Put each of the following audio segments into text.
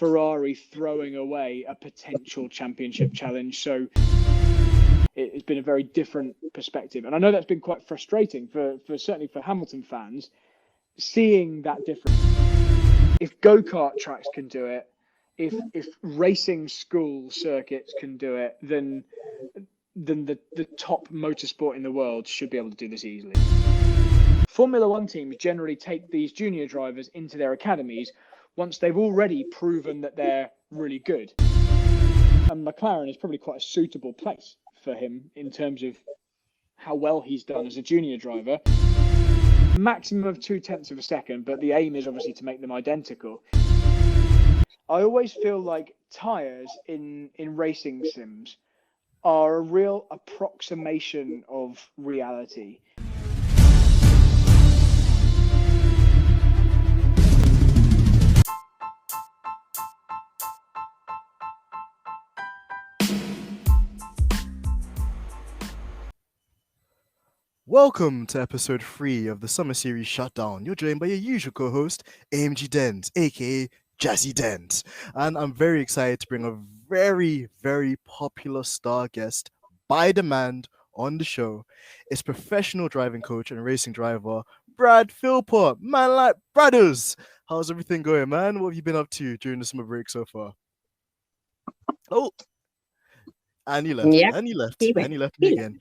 Ferrari throwing away a potential championship challenge. So it's been a very different perspective. And I know that's been quite frustrating for certainly for Hamilton fans, seeing that difference. If go-kart tracks can do it, if racing school circuits can do it, then the top motorsport in the world should be able to do this easily. Formula One teams generally take these junior drivers into their academies once they've already proven that they're really good. And McLaren is probably quite a suitable place for him in terms of how well he's done as a junior driver. Maximum of 0.2 of a second, but the aim is obviously to make them identical. I always feel like tyres in racing sims are a real approximation of reality. Welcome to episode 3 of the Summer Series Shutdown. You're joined by your usual co-host, AMG Dent, aka Jazzy Dent. And I'm very excited to bring a very, very popular star guest by demand on the show. It's professional driving coach and racing driver, Brad Philpot. Man like brothers. How's everything going, man? What have you been up to during the summer break so far? Oh, and you left. Yep. And you left. He And you left me again.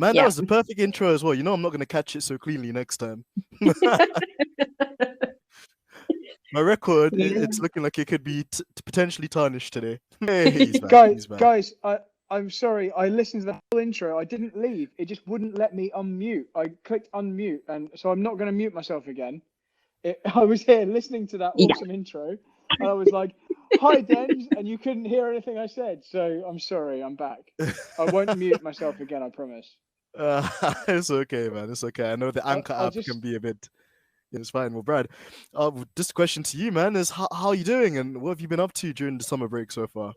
Man, Yeah. that was the perfect intro as well. You know I'm not going to catch it so cleanly next time. My record, it's looking like it could be potentially tarnished today. Hey, he's back. Guys, I'm sorry. I listened to the whole intro. I didn't leave. It just wouldn't let me unmute. I clicked unmute, and so I'm not going to mute myself again. I was here listening to that awesome intro, and I was like, "Hi, Dens," and you couldn't hear anything I said. So I'm sorry. I'm back. I won't mute myself again. I promise. It's okay, man. It's okay. I know the Anchor app can be a bit. It's fine. Well, Brad, this question to you, man, is how are you doing, and what have you been up to during the summer break so far?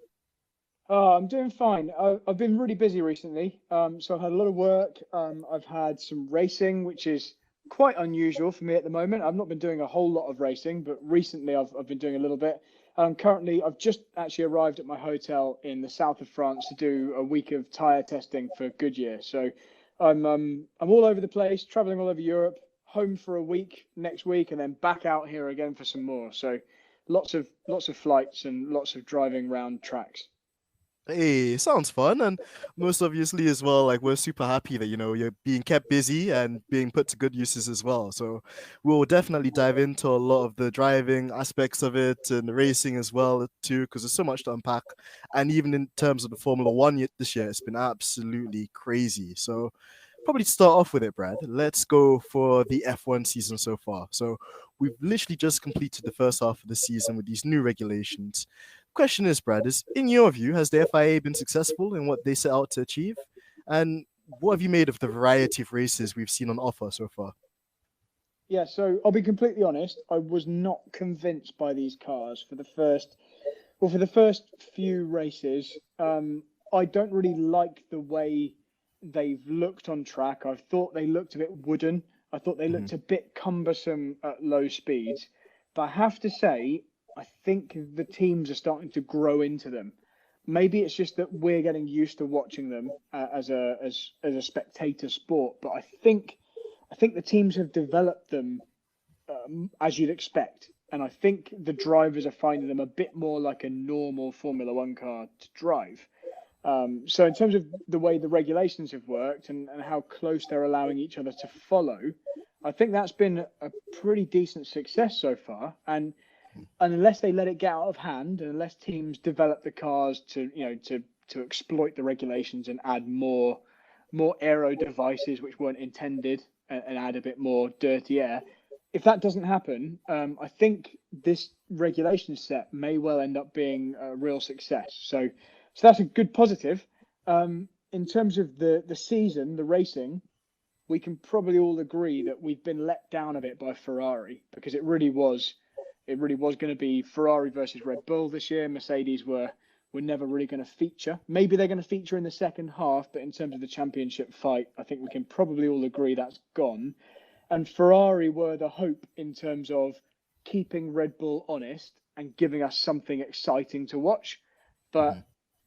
I'm doing fine. I've been really busy recently. So I've had a lot of work. I've had some racing, which is quite unusual for me at the moment. I've not been doing a whole lot of racing, but recently I've been doing a little bit. Currently, I've just actually arrived at my hotel in the south of France to do a week of tyre testing for Goodyear. So I'm all over the place, traveling all over Europe, home for a week next week, and then back out here again for some more. So lots of flights and lots of driving around tracks. Hey, sounds fun, and most obviously as well, like we're super happy that you're being kept busy and being put to good uses as well. So we'll definitely dive into a lot of the driving aspects of it and the racing as well too, because there's so much to unpack. And even in terms of the Formula One this year, it's been absolutely crazy. So probably to start off with it, Brad, let's go for the F1 season so far. So we've literally just completed the first half of the season with these new regulations. Question is, Brad, in your view, has the FIA been successful in what they set out to achieve? And what have you made of the variety of races we've seen on offer so far? Yeah, so I'll be completely honest. I was not convinced by these cars for the first few races. I don't really like the way they've looked on track. I thought they looked a bit wooden. I thought they looked a bit cumbersome at low speeds. But I have to say, I think the teams are starting to grow into them. Maybe it's just that we're getting used to watching them as a spectator sport. But I think the teams have developed them as you'd expect. And I think the drivers are finding them a bit more like a normal Formula One car to drive. So in terms of the way the regulations have worked and how close they're allowing each other to follow, I think that's been a pretty decent success so far. And unless they let it get out of hand, and unless teams develop the cars to exploit the regulations and add more aero devices which weren't intended and add a bit more dirty air, if that doesn't happen, I think this regulation set may well end up being a real success. So that's a good positive. In terms of the season, the racing, we can probably all agree that we've been let down a bit by Ferrari, because it really was going to be Ferrari versus Red Bull this year. Mercedes were never really going to feature. Maybe they're going to feature in the second half, but in terms of the championship fight, I think we can probably all agree that's gone. And Ferrari were the hope in terms of keeping Red Bull honest and giving us something exciting to watch. But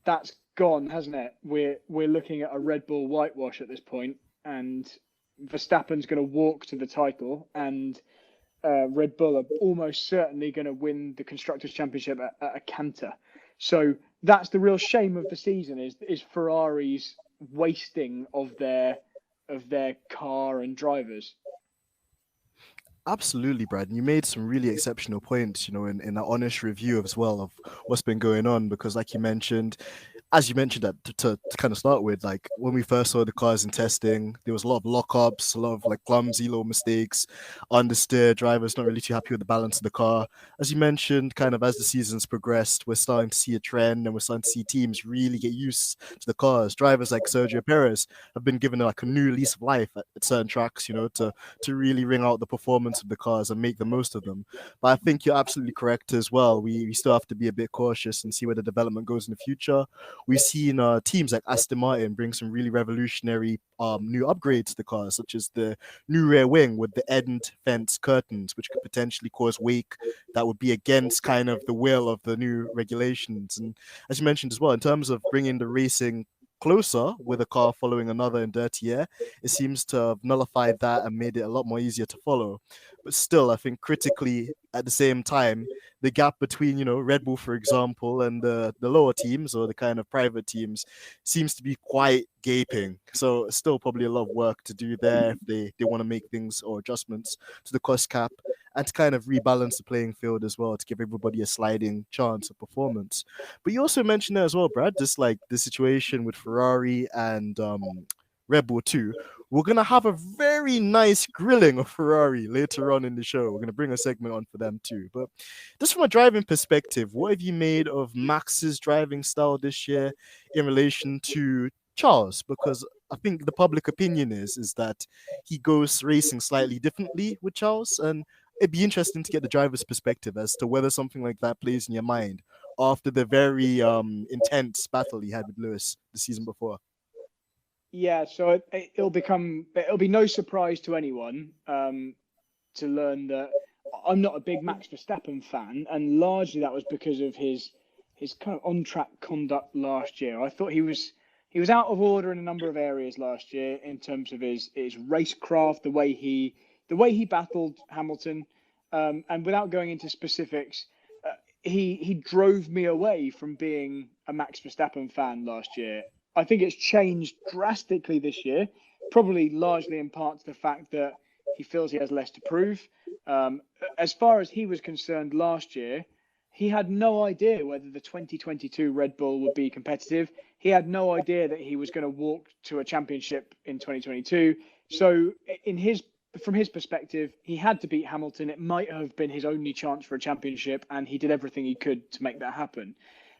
that's gone, hasn't it? We're looking at a Red Bull whitewash at this point, and Verstappen's going to walk to the title, and Red Bull are almost certainly going to win the Constructors' Championship at a canter. So that's the real shame of the season is Ferrari's wasting of their car and drivers. Absolutely, Brad. You made some really exceptional points, in that honest review as well of what's been going on. Because, like you mentioned, as you mentioned that to kind of start with, like when we first saw the cars in testing, there was a lot of lockups, a lot of like clumsy little mistakes, understeer, drivers not really too happy with the balance of the car. As you mentioned, kind of as the seasons progressed, we're starting to see a trend and we're starting to see teams really get used to the cars. Drivers like Sergio Perez have been given like a new lease of life at certain tracks, to really ring out the performance of the cars and make the most of them. But I think you're absolutely correct as well. We still have to be a bit cautious and see where the development goes in the future. We've seen teams like Aston Martin bring some really revolutionary new upgrades to the cars, such as the new rear wing with the end fence curtains, which could potentially cause wake that would be against kind of the will of the new regulations. And as you mentioned as well, in terms of bringing the racing closer with a car following another in dirty air, it seems to have nullified that and made it a lot more easier to follow. But still, I think critically at the same time, the gap between, Red Bull, for example, and the lower teams or the kind of private teams seems to be quite gaping. So still probably a lot of work to do there if they want to make things or adjustments to the cost cap and to kind of rebalance the playing field as well to give everybody a sliding chance of performance. But you also mentioned there as well, Brad, just like the situation with Ferrari and Red Bull 2. We're going to have a very nice grilling of Ferrari later on in the show. We're going to bring a segment on for them too. But just from a driving perspective, what have you made of Max's driving style this year in relation to Charles? Because I think the public opinion is that he goes racing slightly differently with Charles. And it'd be interesting to get the driver's perspective as to whether something like that plays in your mind after the very intense battle he had with Lewis the season before. Yeah, so it'll be no surprise to anyone to learn that I'm not a big Max Verstappen fan, and largely that was because of his kind of on-track conduct last year. I thought he was out of order in a number of areas last year in terms of his racecraft, the way he battled Hamilton, and without going into specifics, he drove me away from being a Max Verstappen fan last year. I think it's changed drastically this year, probably largely in part to the fact that he feels he has less to prove. As far as he was concerned last year, he had no idea whether the 2022 Red Bull would be competitive. He had no idea that he was going to walk to a championship in 2022. So from his perspective, he had to beat Hamilton. It might have been his only chance for a championship, and he did everything he could to make that happen.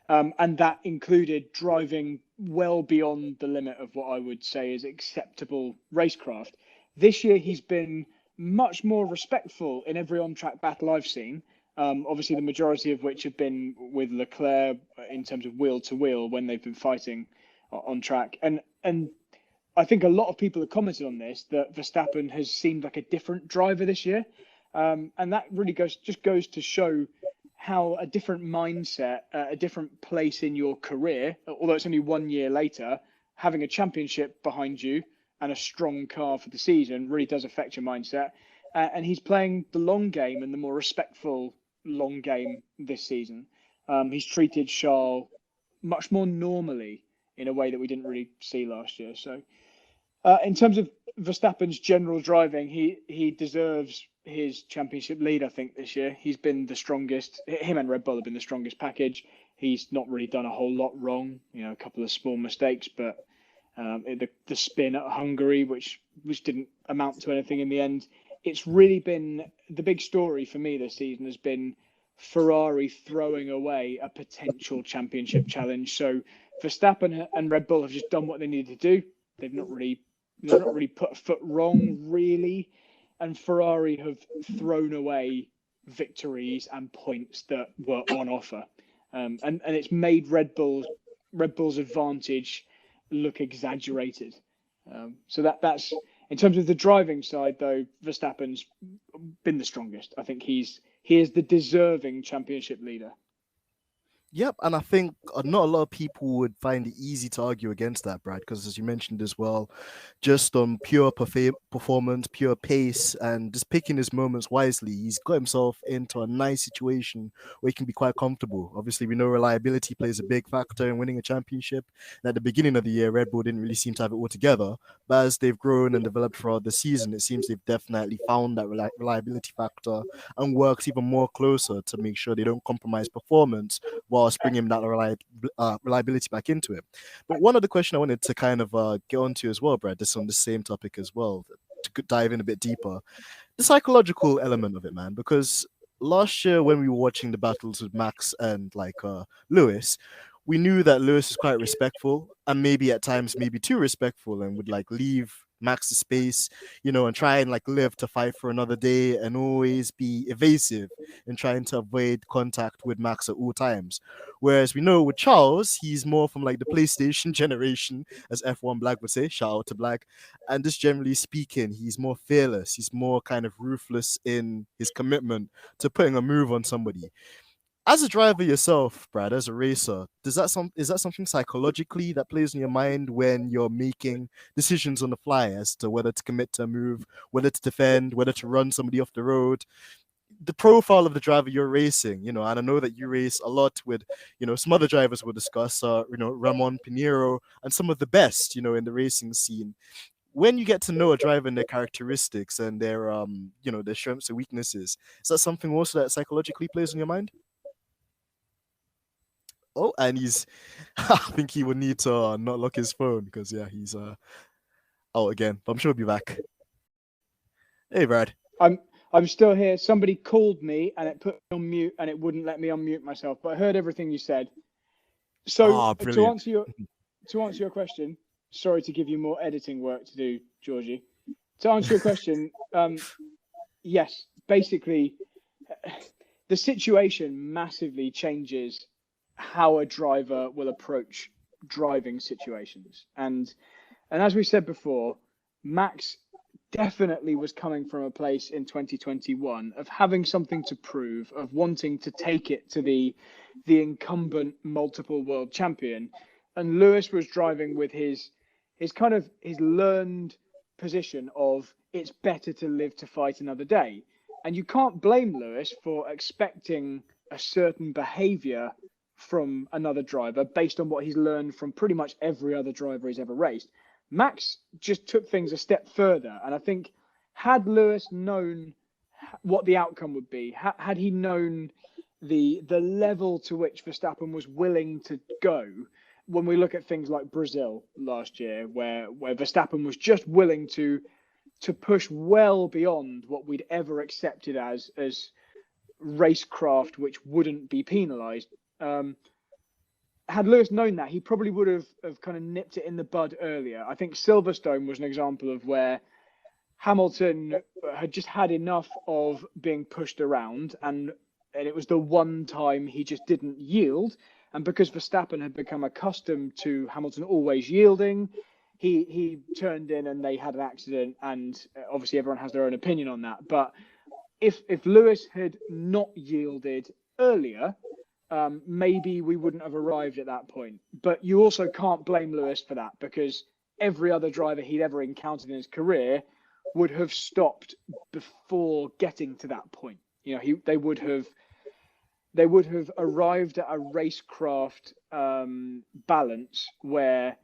And that included driving well beyond the limit of what I would say is acceptable racecraft. This year, he's been much more respectful in every on-track battle I've seen. Obviously, the majority of which have been with Leclerc in terms of wheel to wheel when they've been fighting on track. And I think a lot of people have commented on this, that Verstappen has seemed like a different driver this year. And that really goes to show how a different mindset, a different place in your career, although it's only 1 year later, having a championship behind you and a strong car for the season really does affect your mindset. And he's playing the long game and the more respectful long game this season. He's treated Charles much more normally in a way that we didn't really see last year. So in terms of Verstappen's general driving, he deserves his championship lead, I think, this year. He's been the strongest. Him and Red Bull have been the strongest package. He's not really done a whole lot wrong, a couple of small mistakes, but the spin at Hungary, which didn't amount to anything in the end. It's really been the big story for me this season has been Ferrari throwing away a potential championship challenge. So Verstappen and Red Bull have just done what they needed to do. They've not really put a foot wrong, really. And Ferrari have thrown away victories and points that were on offer. And it's made Red Bull's advantage look exaggerated. So that's in terms of the driving side, though, Verstappen's been the strongest. I think he's he is the deserving championship leader. Yep, and I think not a lot of people would find it easy to argue against that, Brad, because as you mentioned as well, just on pure performance, pure pace, and just picking his moments wisely, he's got himself into a nice situation where he can be quite comfortable. Obviously, we know reliability plays a big factor in winning a championship. And at the beginning of the year, Red Bull didn't really seem to have it all together, but as they've grown and developed throughout the season, it seems they've definitely found that reliability factor and works even more closer to make sure they don't compromise performance whilst bringing that reliability back into it. But one other question I wanted to kind of get onto as well, Brad, this on the same topic as well, to dive in a bit deeper, the psychological element of it, man, because last year when we were watching the battles with Max and Lewis, we knew that Lewis is quite respectful and maybe at times maybe too respectful and would leave Max the space, and try and live to fight for another day and always be evasive in trying to avoid contact with Max at all times. Whereas we know with Charles, he's more from the PlayStation generation, as F1 Black would say, shout out to Black. And just generally speaking, he's more fearless. He's more kind of ruthless in his commitment to putting a move on somebody. As a driver yourself, Brad, as a racer, is that something psychologically that plays in your mind when you're making decisions on the fly as to whether to commit to a move, whether to defend, whether to run somebody off the road? The profile of the driver you're racing, and I know that you race a lot with, some other drivers we'll discuss, Ramon Pinheiro and some of the best, in the racing scene. When you get to know a driver and their characteristics and their, their strengths and weaknesses, is that something also that psychologically plays in your mind? Oh, and I think he would need to not lock his phone because, yeah, he's out again. But I'm sure he'll be back. Hey, Brad. I'm still here. Somebody called me and it put me on mute and it wouldn't let me unmute myself. But I heard everything you said. So to answer your question, sorry to give you more editing work to do, Georgie. To answer your question, yes, basically, the situation massively changes how a driver will approach driving situations. And as we said before, Max definitely was coming from a place in 2021 of having something to prove, of wanting to take it to the incumbent multiple world champion. And Lewis was driving with his learned position of it's better to live to fight another day. And you can't blame Lewis for expecting a certain behavior from another driver based on what he's learned from pretty much every other driver he's ever raced. Max just took things a step further. And I think had Lewis known what the outcome would be, had he known the level to which Verstappen was willing to go, when we look at things like Brazil last year, where Verstappen was just willing to push well beyond what we'd ever accepted as racecraft, which wouldn't be penalised. Had Lewis known that, he probably would have kind of nipped it in the bud earlier. I think Silverstone was an example of where Hamilton had just had enough of being pushed around, and it was the one time he just didn't yield. And because Verstappen had become accustomed to Hamilton always yielding, he turned in and they had an accident. And obviously everyone has their own opinion on that. But if Lewis had not yielded earlier, maybe we wouldn't have arrived at that point. But you also can't blame Lewis for that, because every other driver he'd ever encountered in his career would have stopped before getting to that point. They would have arrived at a racecraft balance where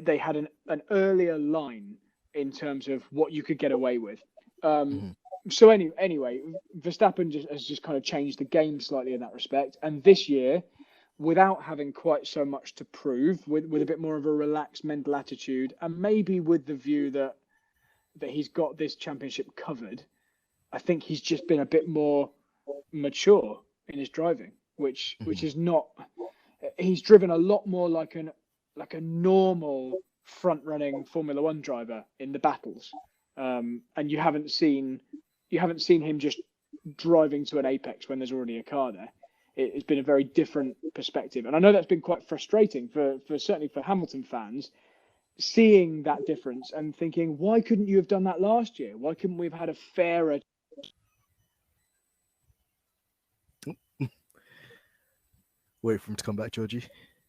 they had an earlier line in terms of what you could get away with. So anyway, Verstappen has just kind of changed the game slightly in that respect. And this year, without having quite so much to prove, with a bit more of a relaxed mental attitude, and maybe with the view that he's got this championship covered, I think he's just been a bit more mature in his driving, which is not. He's driven a lot more like a normal front-running Formula One driver in the battles, and you haven't seen him just driving to an apex when there's already a car there. It's been a very different perspective, and I know that's been quite frustrating for certainly for Hamilton fans, seeing that difference and thinking, why couldn't you have done that last year? Why couldn't we have had a fairer? Wait for him to come back, Georgie.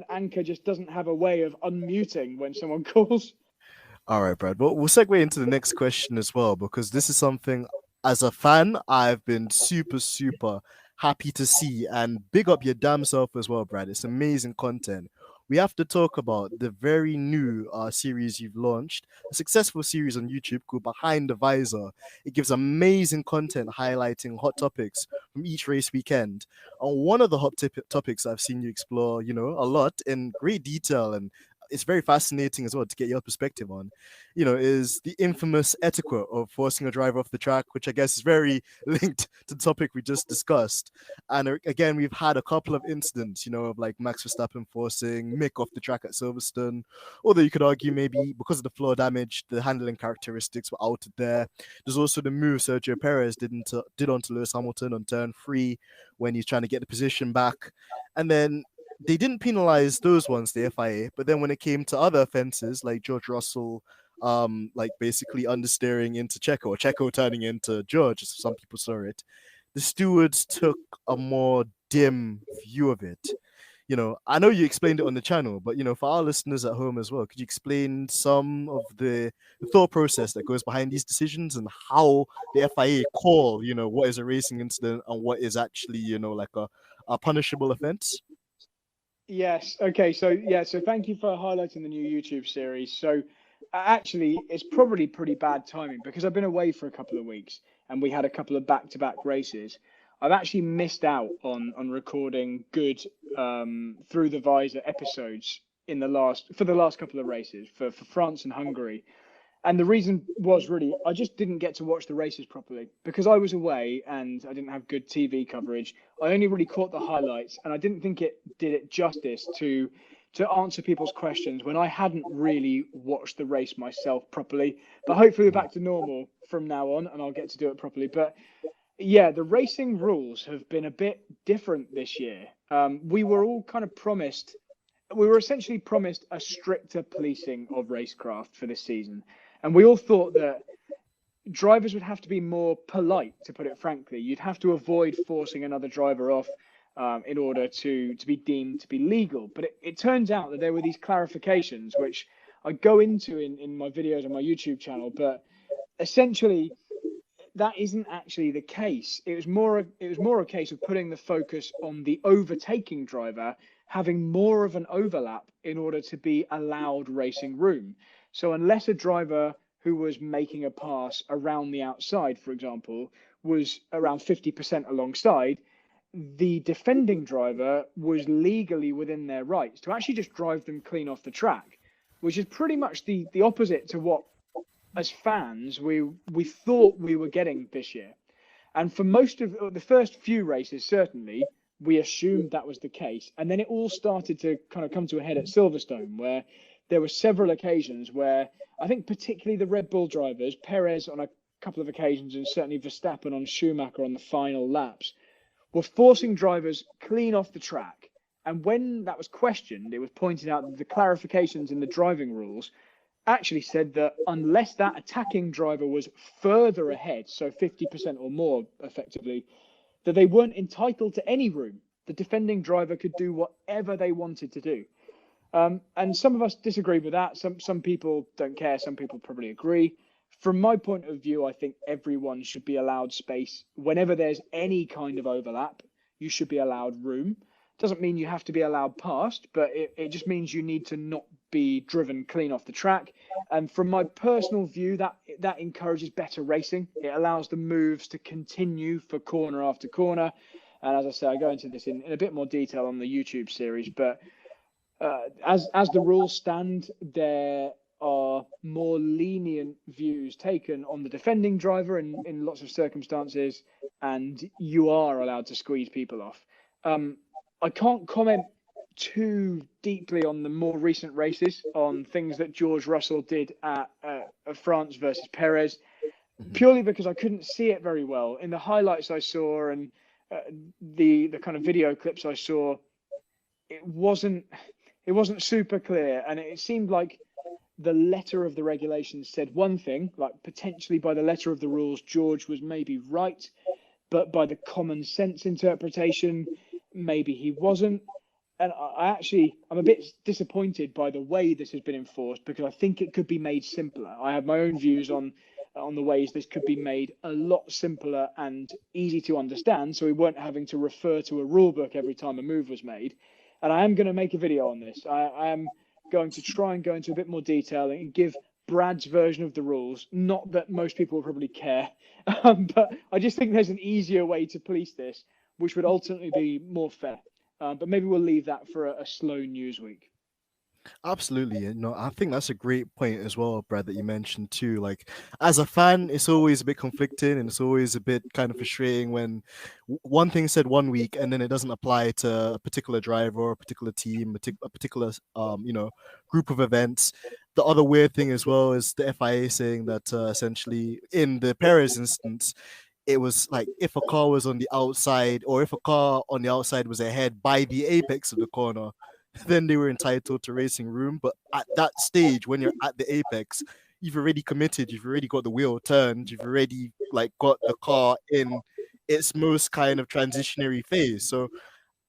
Anchor just doesn't have a way of unmuting when someone calls. All right, Brad. Well, we'll segue into the next question as well, because this is something as a fan, I've been super, super happy to see. And big up your damn self as well, Brad. It's amazing content. We have to talk about the very new series you've launched, a successful series on YouTube called Behind the Visor. It gives amazing content highlighting hot topics from each race weekend. And one of the topics I've seen you explore, a lot in great detail, and it's very fascinating as well to get your perspective on, is the infamous etiquette of forcing a driver off the track, which I guess is very linked to the topic we just discussed. And again, we've had a couple of incidents, of like Max Verstappen forcing Mick off the track at Silverstone, although you could argue maybe because of the floor damage, the handling characteristics were outed there. There's also the move Sergio Perez did onto Lewis Hamilton on turn 3 when he's trying to get the position back. And then they didn't penalize those ones, the FIA, but then when it came to other offenses like George Russell, like basically understeering into Checo, or Checo turning into George, as some people saw it, the stewards took a more dim view of it. I know you explained it on the channel, but for our listeners at home as well, could you explain some of the thought process that goes behind these decisions and how the FIA call, what is a racing incident and what is actually, like a punishable offense? Yes. Okay. So thank you for highlighting the new YouTube series. So actually, it's probably pretty bad timing because I've been away for a couple of weeks and we had a couple of back-to-back races. I've actually missed out on recording good through the visor episodes for the last couple of races for France and Hungary. And the reason was really, I just didn't get to watch the races properly because I was away and I didn't have good TV coverage. I only really caught the highlights and I didn't think it did it justice to answer people's questions when I hadn't really watched the race myself properly. But hopefully we're back to normal from now on and I'll get to do it properly. But yeah, the racing rules have been a bit different this year. We were all kind of promised, we were essentially promised a stricter policing of racecraft for this season. And we all thought that drivers would have to be more polite, to put it frankly. You'd have to avoid forcing another driver off in order to be deemed to be legal. But it turns out that there were these clarifications, which I go into in my videos on my YouTube channel. But essentially, that isn't actually the case. It was more a case of putting the focus on the overtaking driver having more of an overlap in order to be allowed racing room. So unless a driver who was making a pass around the outside, for example, was around 50% alongside, the defending driver was legally within their rights to actually just drive them clean off the track, which is pretty much the opposite to what, as fans, we thought we were getting this year. And for most of the first few races, certainly, we assumed that was the case. And then it all started to kind of come to a head at Silverstone, where there were several occasions where I think particularly the Red Bull drivers, Perez on a couple of occasions and certainly Verstappen on Schumacher on the final laps, were forcing drivers clean off the track. And when that was questioned, it was pointed out that the clarifications in the driving rules actually said that unless that attacking driver was further ahead, so 50% or more effectively, that they weren't entitled to any room. The defending driver could do whatever they wanted to do. And some of us disagree with that. Some people don't care. Some people probably agree. From my point of view, I think everyone should be allowed space. Whenever there's any kind of overlap, you should be allowed room. Doesn't mean you have to be allowed past, but it just means you need to not be driven clean off the track. And from my personal view, that encourages better racing. It allows the moves to continue for corner after corner. And as I say, I go into this in a bit more detail on the YouTube series, but as the rules stand, there are more lenient views taken on the defending driver in lots of circumstances, and you are allowed to squeeze people off. I can't comment too deeply on the more recent races, on things that George Russell did at France versus Perez, purely because I couldn't see it very well. In the highlights I saw and the kind of video clips I saw, it wasn't super clear, and it seemed like the letter of the regulations said one thing, like potentially by the letter of the rules, George was maybe right, but by the common sense interpretation, maybe he wasn't. I'm a bit disappointed by the way this has been enforced, because I think it could be made simpler. I have my own views on the ways this could be made a lot simpler and easy to understand, so we weren't having to refer to a rule book every time a move was made. And I am going to make a video on this. I am going to try and go into a bit more detail and give Brad's version of the rules. Not that most people will probably care, but I just think there's an easier way to police this, which would ultimately be more fair. But maybe we'll leave that for a slow news week. Absolutely. You know, I think that's a great point as well, Brad, that you mentioned too. Like, as a fan, it's always a bit conflicting and it's always a bit kind of frustrating when one thing said one week and then it doesn't apply to a particular driver or a particular team, a particular group of events. The other weird thing as well is the FIA saying that essentially in the Perez instance, it was like if a car was on the outside or if a car on the outside was ahead by the apex of the corner, then they were entitled to racing room. But at that stage, when you're at the apex, you've already committed, you've already got the wheel turned, you've already like got the car in its most kind of transitionary phase. So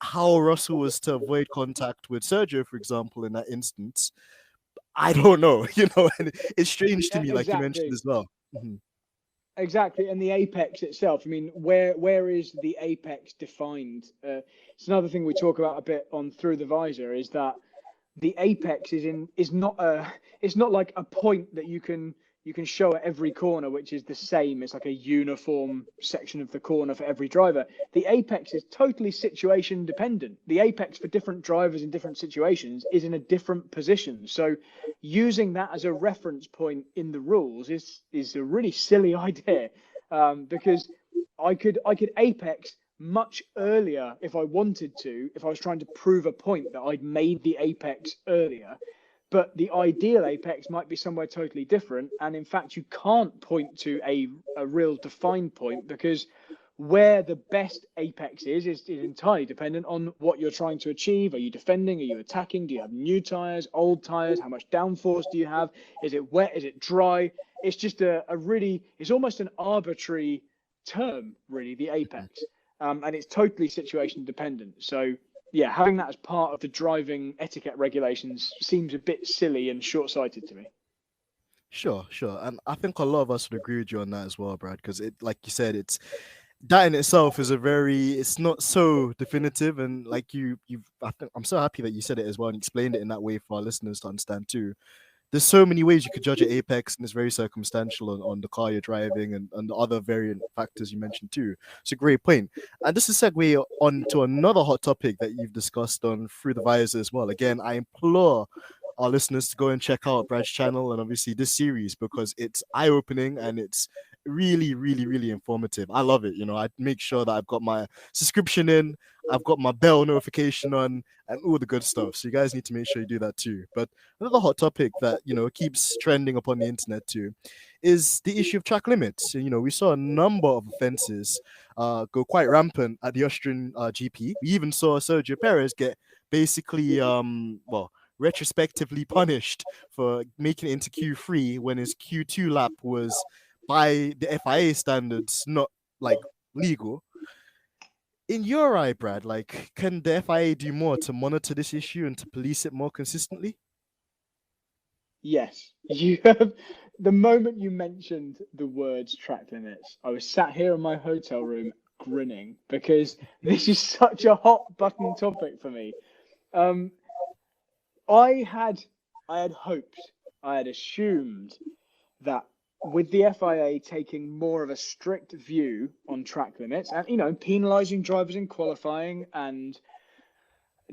how Russell was to avoid contact with Sergio, for example, in that instance, I don't know, and it's strange to me, like you mentioned Exactly. as well. Mm-hmm. Exactly, and the apex itself. I mean, where is the apex defined? It's another thing we talk about a bit on Through the Visor, is that the apex is not it's not like a point that you can show at every corner, which is the same. It's like a uniform section of the corner for every driver. The apex is totally situation dependent. The apex for different drivers in different situations is in a different position. So using that as a reference point in the rules is a really silly idea, because I could apex much earlier if I wanted to, if I was trying to prove a point that I'd made the apex earlier. But the ideal apex might be somewhere totally different. And in fact, you can't point to a real defined point, because where the best apex is entirely dependent on what you're trying to achieve. Are you defending? Are you attacking? Do you have new tyres, old tyres? How much downforce do you have? Is it wet? Is it dry? It's just it's almost an arbitrary term, really, the apex. And it's totally situation dependent. So, yeah, having that as part of the driving etiquette regulations seems a bit silly and short-sighted to me. Sure, sure. And I think a lot of us would agree with you on that as well, Brad, because it, like you said, it's that in itself is it's not so definitive. And like I'm so happy that you said it as well and explained it in that way for our listeners to understand too. There's so many ways you could judge an apex, and it's very circumstantial on the car you're driving and the other variant factors you mentioned too. It's a great point. And this is a segue on to another hot topic that you've discussed on Through the Visor as well. Again, I implore our listeners to go and check out Brad's channel and obviously this series, because it's eye-opening and it's really, really, really informative. I love it. I make sure that I've got my subscription in, I've got my bell notification on, and all the good stuff. So you guys need to make sure you do that too. But another hot topic that keeps trending upon the internet too is the issue of track limits. We saw a number of offences go quite rampant at the Austrian GP. We even saw Sergio Perez get basically retrospectively punished for making it into Q3 when his Q2 lap was, by the FIA standards, not like legal. In your eye, Brad, like, can the FIA do more to monitor this issue and to police it more consistently? Yes, you have. The moment you mentioned the words track limits, I was sat here in my hotel room grinning, because this is such a hot button topic for me. Um, I had hoped, I had assumed that with the FIA taking more of a strict view on track limits and, penalising drivers in qualifying and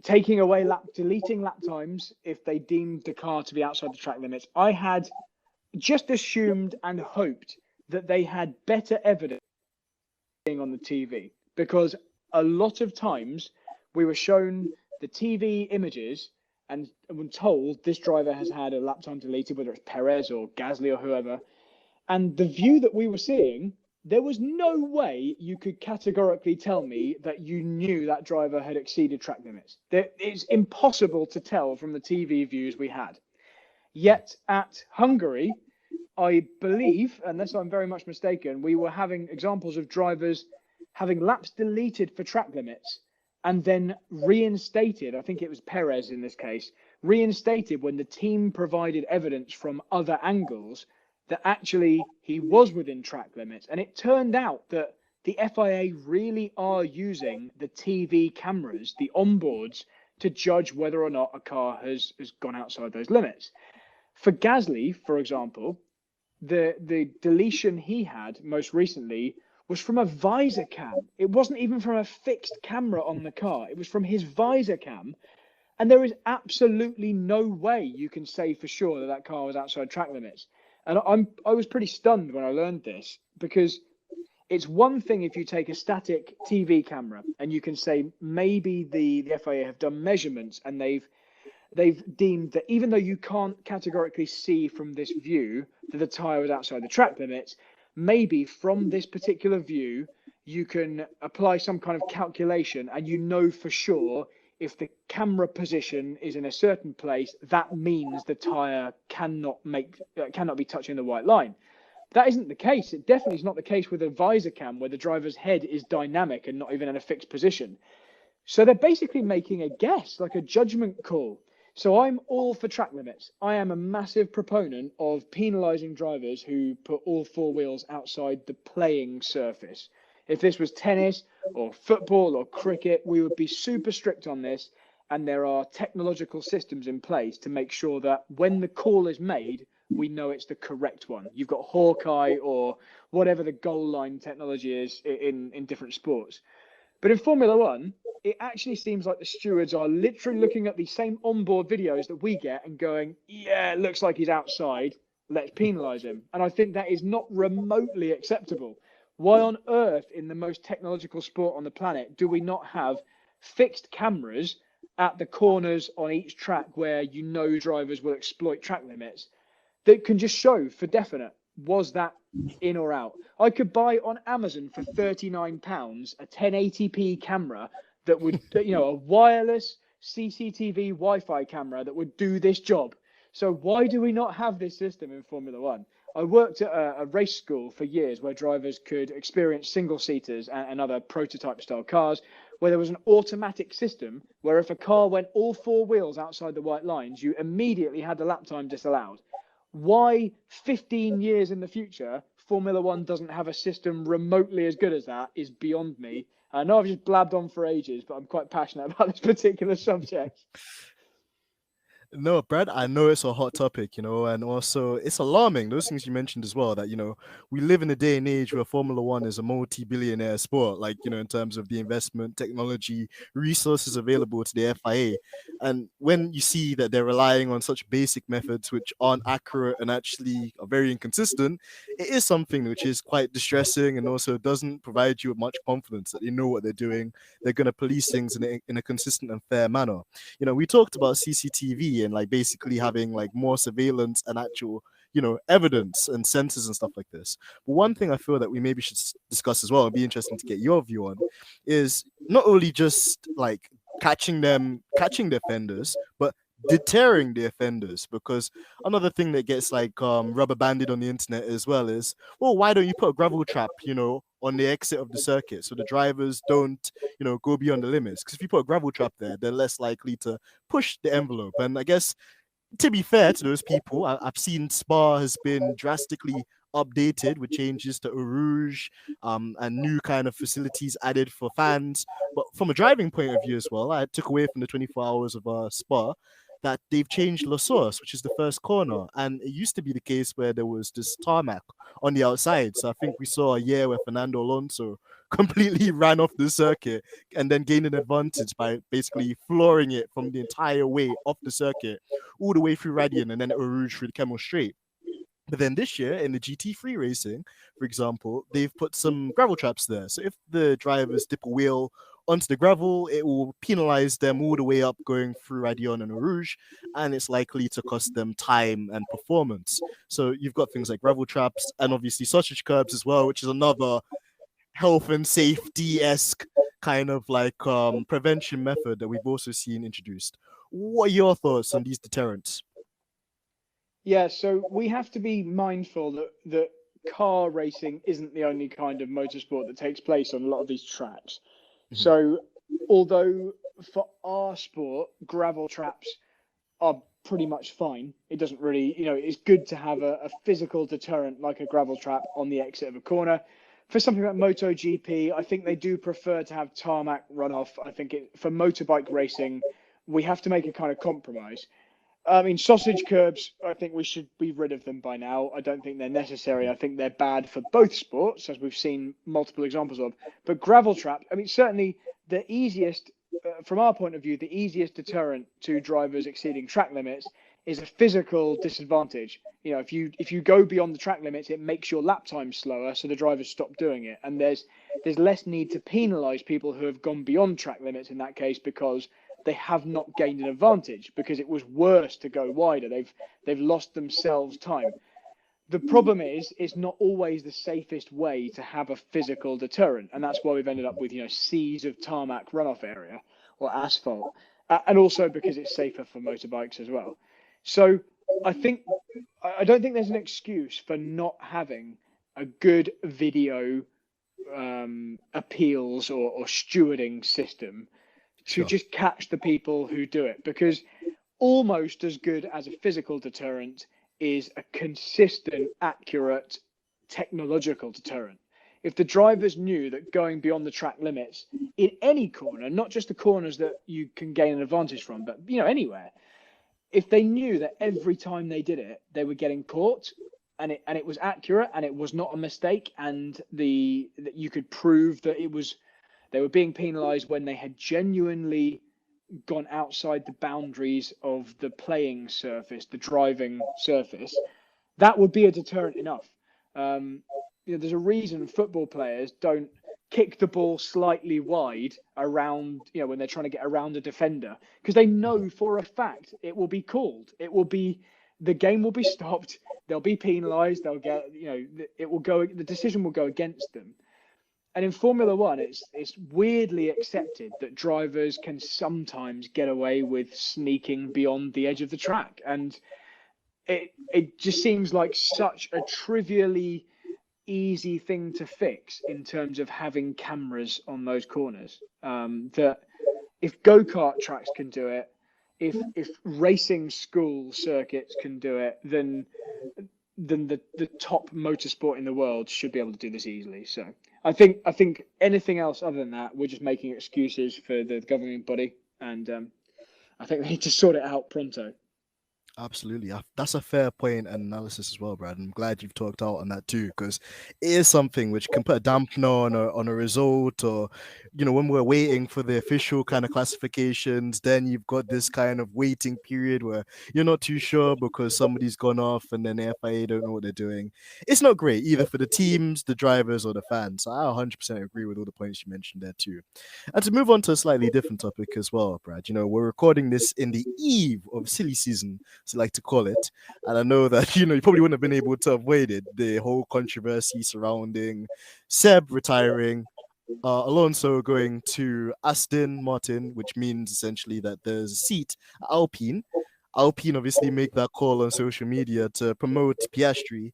deleting lap times if they deemed the car to be outside the track limits, I had just assumed and hoped that they had better evidence on the TV, because a lot of times we were shown the TV images and when told this driver has had a lap time deleted, whether it's Perez or Gasly or whoever, and the view that we were seeing, there was no way you could categorically tell me that you knew that driver had exceeded track limits. It's impossible to tell from the TV views we had. Yet at Hungary, I believe, unless I'm very much mistaken, we were having examples of drivers having laps deleted for track limits and then reinstated, I think it was Perez in this case, reinstated when the team provided evidence from other angles that actually he was within track limits. And it turned out that the FIA really are using the TV cameras, the onboards, to judge whether or not a car has gone outside those limits. For Gasly, for example, the deletion he had most recently was from a visor cam. It wasn't even from a fixed camera on the car. It was from his visor cam. And there is absolutely no way you can say for sure that that car was outside track limits. And I was pretty stunned when I learned this, because it's one thing if you take a static TV camera and you can say maybe the FIA have done measurements and they've deemed that even though you can't categorically see from this view that the tyre was outside the track limits, maybe from this particular view, you can apply some kind of calculation and you know for sure if the camera position is in a certain place, that means the tyre cannot be touching the white line. That isn't the case. It definitely is not the case with a visor cam where the driver's head is dynamic and not even in a fixed position. So they're basically making a guess, like a judgment call. So I'm all for track limits. I am a massive proponent of penalising drivers who put all four wheels outside the playing surface. If this was tennis or football or cricket, we would be super strict on this. And there are technological systems in place to make sure that when the call is made, we know it's the correct one. You've got Hawkeye or whatever the goal line technology is in different sports. But in Formula One, it actually seems like the stewards are literally looking at the same onboard videos that we get and going, yeah, it looks like he's outside. Let's penalise him. And I think that is not remotely acceptable. Why on earth, in the most technological sport on the planet, do we not have fixed cameras at the corners on each track where you know drivers will exploit track limits that can just show for definite, was that in or out? I could buy on Amazon for £39 a 1080p camera that would, a wireless CCTV Wi-Fi camera that would do this job. So why do we not have this system in Formula One? I worked at a race school for years where drivers could experience single-seaters and other prototype-style cars, where there was an automatic system where if a car went all four wheels outside the white lines, you immediately had the lap time disallowed. Why 15 years in the future, Formula One doesn't have a system remotely as good as that is beyond me. I know I've just blabbed on for ages, but I'm quite passionate about this particular subject. No, Brad, I know it's a hot topic, and also it's alarming, those things you mentioned as well, that, we live in a day and age where Formula One is a multi-billionaire sport, like, in terms of the investment, technology, resources available to the FIA. And when you see that they're relying on such basic methods which aren't accurate and actually are very inconsistent, it is something which is quite distressing and also doesn't provide you with much confidence that they know what they're doing. They're going to police things in a consistent and fair manner. We talked about CCTV and like basically having like more surveillance and actual, evidence and sensors and stuff like this. But one thing I feel that we maybe should discuss as well, and be interesting to get your view on, is not only just like catching the offenders, but deterring the offenders. Because another thing that gets like rubber banded on the internet as well is, well, why don't you put a gravel trap, on the exit of the circuit so the drivers don't, go beyond the limits? Because if you put a gravel trap there, they're less likely to push the envelope. And I guess, to be fair to those people, I've seen Spa has been drastically updated with changes to Eau Rouge and new kind of facilities added for fans. But from a driving point of view as well, I took away from the 24 hours of Spa that they've changed La Source, which is the first corner. And it used to be the case where there was this tarmac on the outside. So I think we saw a year where Fernando Alonso completely ran off the circuit and then gained an advantage by basically flooring it from the entire way off the circuit, all the way through Radian and then Eau Rouge through the Camel Straight. But then this year in the GT3 racing, for example, they've put some gravel traps there. So if the drivers dip a wheel onto the gravel, it will penalize them all the way up going through Radion and Eau Rouge, and it's likely to cost them time and performance. So you've got things like gravel traps and obviously sausage curbs as well, which is another health and safety-esque kind of like prevention method that we've also seen introduced. What are your thoughts on these deterrents? Yeah, so we have to be mindful that car racing isn't the only kind of motorsport that takes place on a lot of these tracks. So although for our sport, gravel traps are pretty much fine. It doesn't really, it's good to have a physical deterrent like a gravel trap on the exit of a corner. For something like MotoGP, I think they do prefer to have tarmac runoff. I think for motorbike racing, we have to make a kind of compromise. I mean, sausage curbs, I think we should be rid of them by now. I don't think they're necessary. I think they're bad for both sports, as we've seen multiple examples of. But gravel trap, I mean, certainly the easiest, from our point of view, the easiest deterrent to drivers exceeding track limits is a physical disadvantage. If you go beyond the track limits, it makes your lap time slower, so the drivers stop doing it. And there's less need to penalise people who have gone beyond track limits in that case, because they have not gained an advantage, because it was worse to go wider. They've lost themselves time. The problem is, it's not always the safest way to have a physical deterrent, and that's why we've ended up with seas of tarmac runoff area or asphalt, and also because it's safer for motorbikes as well. So I don't think there's an excuse for not having a good video appeals or stewarding system to just catch the people who do it, because almost as good as a physical deterrent is a consistent, accurate technological deterrent. If the drivers knew that going beyond the track limits in any corner, not just the corners that you can gain an advantage from, but anywhere, if they knew that every time they did it, they were getting caught, and it was accurate and it was not a mistake, and that you could prove that they were being penalised when they had genuinely gone outside the boundaries of the playing surface, the driving surface, that would be a deterrent enough. There's a reason football players don't kick the ball slightly wide around, when they're trying to get around a defender, because they know for a fact it will be called. The game will be stopped. They'll be penalised. They'll get, the decision will go against them. And in Formula One, it's weirdly accepted that drivers can sometimes get away with sneaking beyond the edge of the track. And it just seems like such a trivially easy thing to fix in terms of having cameras on those corners, that if go-kart tracks can do it, if racing school circuits can do it, then the top motorsport in the world should be able to do this easily. So I think anything else other than that, we're just making excuses for the governing body, and I think they need to sort it out pronto. Absolutely. That's a fair point and analysis as well, Brad. I'm glad you've talked out on that too, because it is something which can put a dampener on a result, or, when we're waiting for the official kind of classifications, then you've got this kind of waiting period where you're not too sure because somebody's gone off and then the FIA don't know what they're doing. It's not great either for the teams, the drivers, or the fans. So I 100% agree with all the points you mentioned there too. And to move on to a slightly different topic as well, Brad, we're recording this in the eve of silly season, to like to call it, and I know that you probably wouldn't have been able to avoid it, the whole controversy surrounding Seb retiring, Alonso going to Aston Martin, which means essentially that there's a seat at Alpine. Alpine obviously make that call on social media to promote Piastri,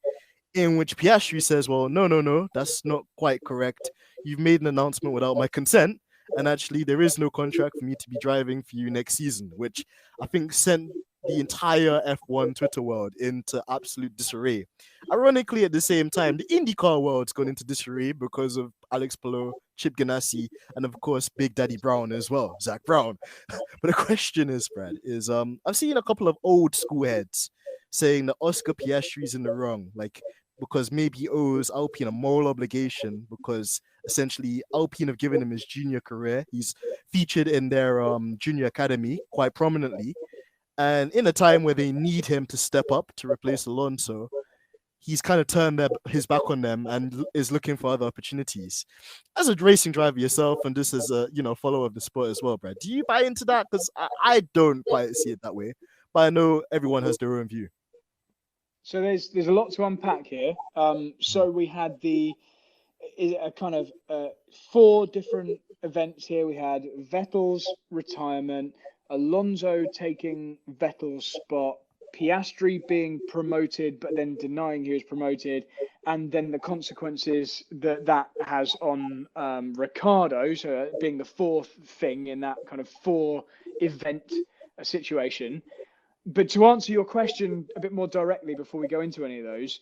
in which Piastri says, well, no, that's not quite correct. You've made an announcement without my consent, and actually there is no contract for me to be driving for you next season, which I think sent the entire F1 Twitter world into absolute disarray. Ironically, at the same time, the IndyCar world's gone into disarray because of Alex Palou, Chip Ganassi, and of course, Big Daddy Brown as well, Zach Brown. But the question is, Brad, I've seen a couple of old school heads saying that Oscar Piastri's in the wrong, because maybe he owes Alpine a moral obligation, because essentially Alpine have given him his junior career. He's featured in their junior academy quite prominently. And in a time where they need him to step up to replace Alonso, he's kind of turned his back on them and is looking for other opportunities. As a racing driver yourself, and this is a follower of the sport as well, Brad, do you buy into that? Because I don't quite see it that way, but I know everyone has their own view. So there's a lot to unpack here. So we had a kind of 4 different events here. We had Vettel's retirement, Alonso taking Vettel's spot, Piastri being promoted but then denying he was promoted, and then the consequences that has on Ricciardo, so being the fourth thing in that kind of 4-event situation. But to answer your question a bit more directly before we go into any of those,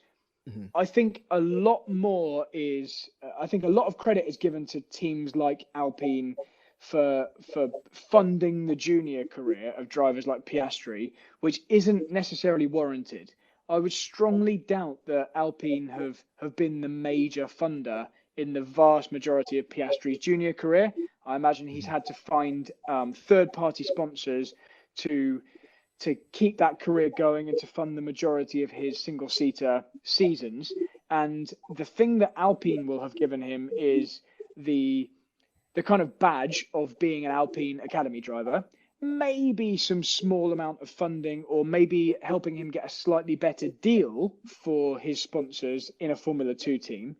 I think a lot of credit is given to teams like Alpine for funding the junior career of drivers like Piastri, which isn't necessarily warranted. I would strongly doubt that Alpine have been the major funder in the vast majority of Piastri's junior career. I imagine he's had to find third-party sponsors to keep that career going and to fund the majority of his single-seater seasons. And the thing that Alpine will have given him is the kind of badge of being an Alpine Academy driver, maybe some small amount of funding, or maybe helping him get a slightly better deal for his sponsors in a Formula 2 team.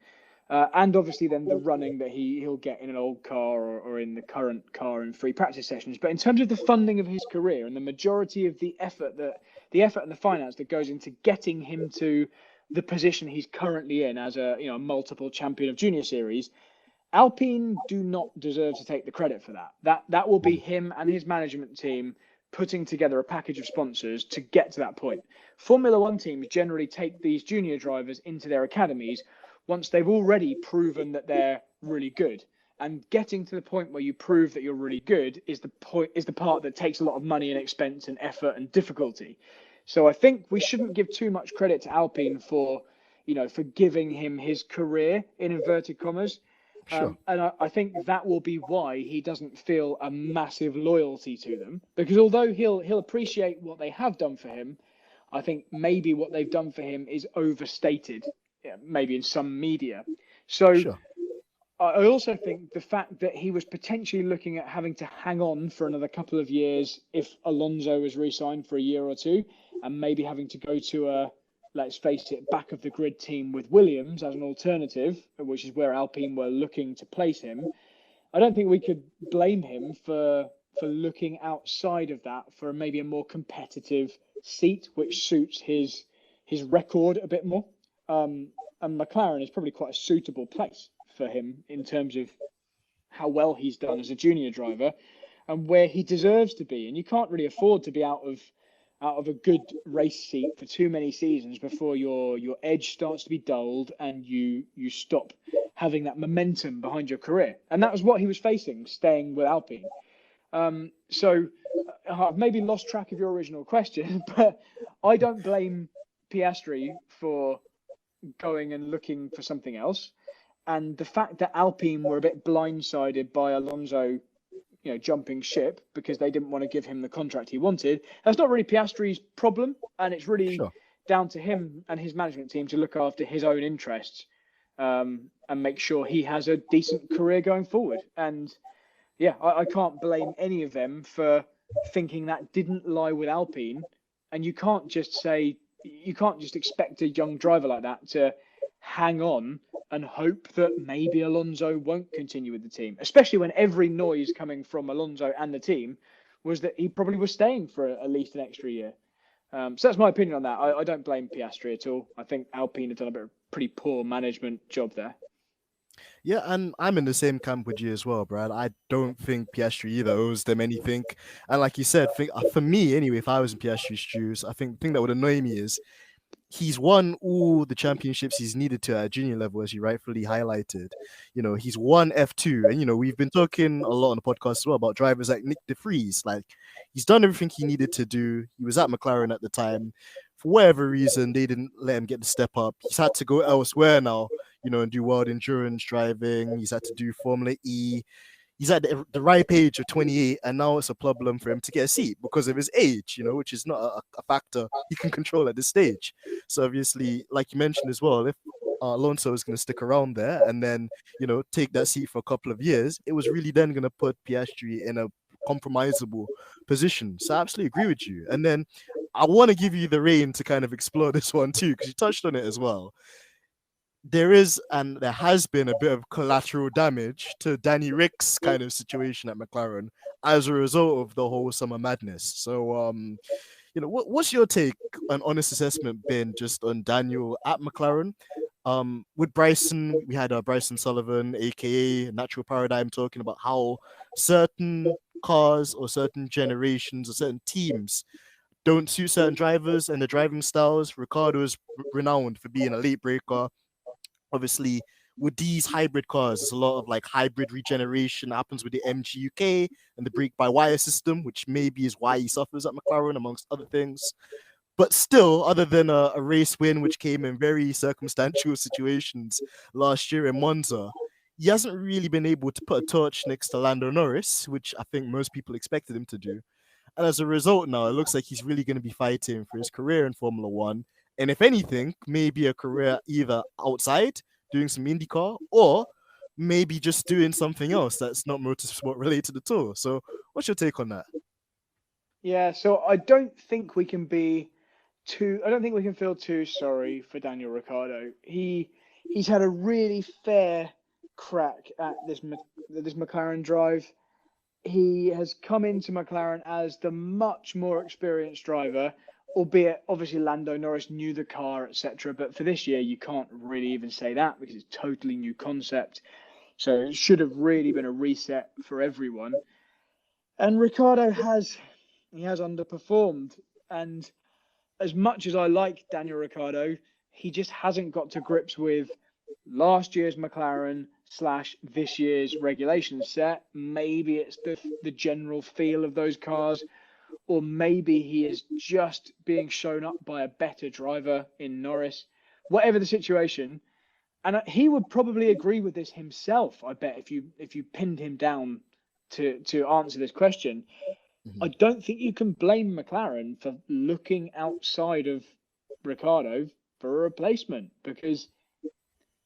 And obviously then the running that he'll get in an old car or in the current car in free practice sessions. But in terms of the funding of his career and the majority of the effort and the finance that goes into getting him to the position he's currently in as a multiple champion of junior series, Alpine do not deserve to take the credit for that. That will be him and his management team putting together a package of sponsors to get to that point. Formula One teams generally take these junior drivers into their academies once they've already proven that they're really good. And getting to the point where you prove that you're really good is the part that takes a lot of money and expense and effort and difficulty. So I think we shouldn't give too much credit to Alpine for giving him his career in inverted commas. Sure. And I think that will be why he doesn't feel a massive loyalty to them, because although he'll appreciate what they have done for him, I think maybe what they've done for him is overstated, maybe in some media. So Sure. I also think the fact that he was potentially looking at having to hang on for another couple of years if Alonso was re-signed for a year or two, and maybe having to go to a, let's face it, back of the grid team with Williams as an alternative, which is where Alpine were looking to place him. I don't think we could blame him for looking outside of that for maybe a more competitive seat, which suits his record a bit more. And McLaren is probably quite a suitable place for him in terms of how well he's done as a junior driver and where he deserves to be. And you can't really afford to be out of a good race seat for too many seasons before your edge starts to be dulled and you stop having that momentum behind your career. And that was what he was facing, staying with Alpine. So I've maybe lost track of your original question, but I don't blame Piastri for going and looking for something else. And the fact that Alpine were a bit blindsided by Alonso jumping ship because they didn't want to give him the contract he wanted, that's not really Piastri's problem, and it's really down to him and his management team to look after his own interests and make sure he has a decent career going forward. And yeah, I can't blame any of them for thinking that didn't lie with Alpine. And you can't just expect a young driver like that to hang on and hope that maybe Alonso won't continue with the team, especially when every noise coming from Alonso and the team was that he probably was staying for at least an extra year. So that's my opinion on that. I don't blame Piastri at all. I think Alpine have done a pretty poor management job there. Yeah, and I'm in the same camp with you as well, Brad. I don't think Piastri either owes them anything. And like you said, for me anyway, if I was in Piastri's shoes, I think the thing that would annoy me is he's won all the championships he's needed to at junior level, as you rightfully highlighted. He's won F2. And, we've been talking a lot on the podcast as well about drivers like Nick de Vries. Like, he's done everything he needed to do. He was at McLaren at the time. For whatever reason, they didn't let him get the step up. He's had to go elsewhere now, and do world endurance driving. He's had to do Formula E. He's at the ripe age of 28, and now it's a problem for him to get a seat because of his age, which is not a factor he can control at this stage. So obviously, like you mentioned as well, if Alonso is going to stick around there and then, take that seat for a couple of years, it was really then going to put Piastri in a compromisable position. So I absolutely agree with you. And then I want to give you the rein to kind of explore this one too, because you touched on it as well. There is and there has been a bit of collateral damage to Danny Rick's kind of situation at McLaren as a result of the whole summer madness. So, what's your take, an honest assessment been just on Daniel at McLaren? With Bryson, we had Bryson Sullivan, aka Natural Paradigm, talking about how certain cars or certain generations or certain teams don't suit certain drivers and the driving styles. Ricardo is renowned for being a late breaker. Obviously, with these hybrid cars, there's a lot of like hybrid regeneration that happens with the MGUK and the brake by wire system, which maybe is why he suffers at McLaren, amongst other things. But still, other than a race win, which came in very circumstantial situations last year in Monza, he hasn't really been able to put a torch next to Lando Norris, which I think most people expected him to do. And as a result, now it looks like he's really going to be fighting for his career in Formula One. And if anything, maybe a career either outside doing some IndyCar or maybe just doing something else that's not motorsport related at all. So, what's your take on that? Yeah, so I don't think we can I don't think we can feel too sorry for Daniel Ricciardo. He's had a really fair crack at this McLaren drive. He has come into McLaren as the much more experienced driver, albeit obviously Lando Norris knew the car, etc. But for this year, you can't really even say that because it's totally new concept. So it should have really been a reset for everyone. And Ricciardo has underperformed. And as much as I like Daniel Ricciardo, he just hasn't got to grips with last year's McLaren / this year's regulation set. Maybe it's the general feel of those cars, or maybe he is just being shown up by a better driver in Norris. Whatever the situation, and he would probably agree with this himself. I bet if you pinned him down to answer this question, I don't think you can blame McLaren for looking outside of Ricciardo for a replacement, because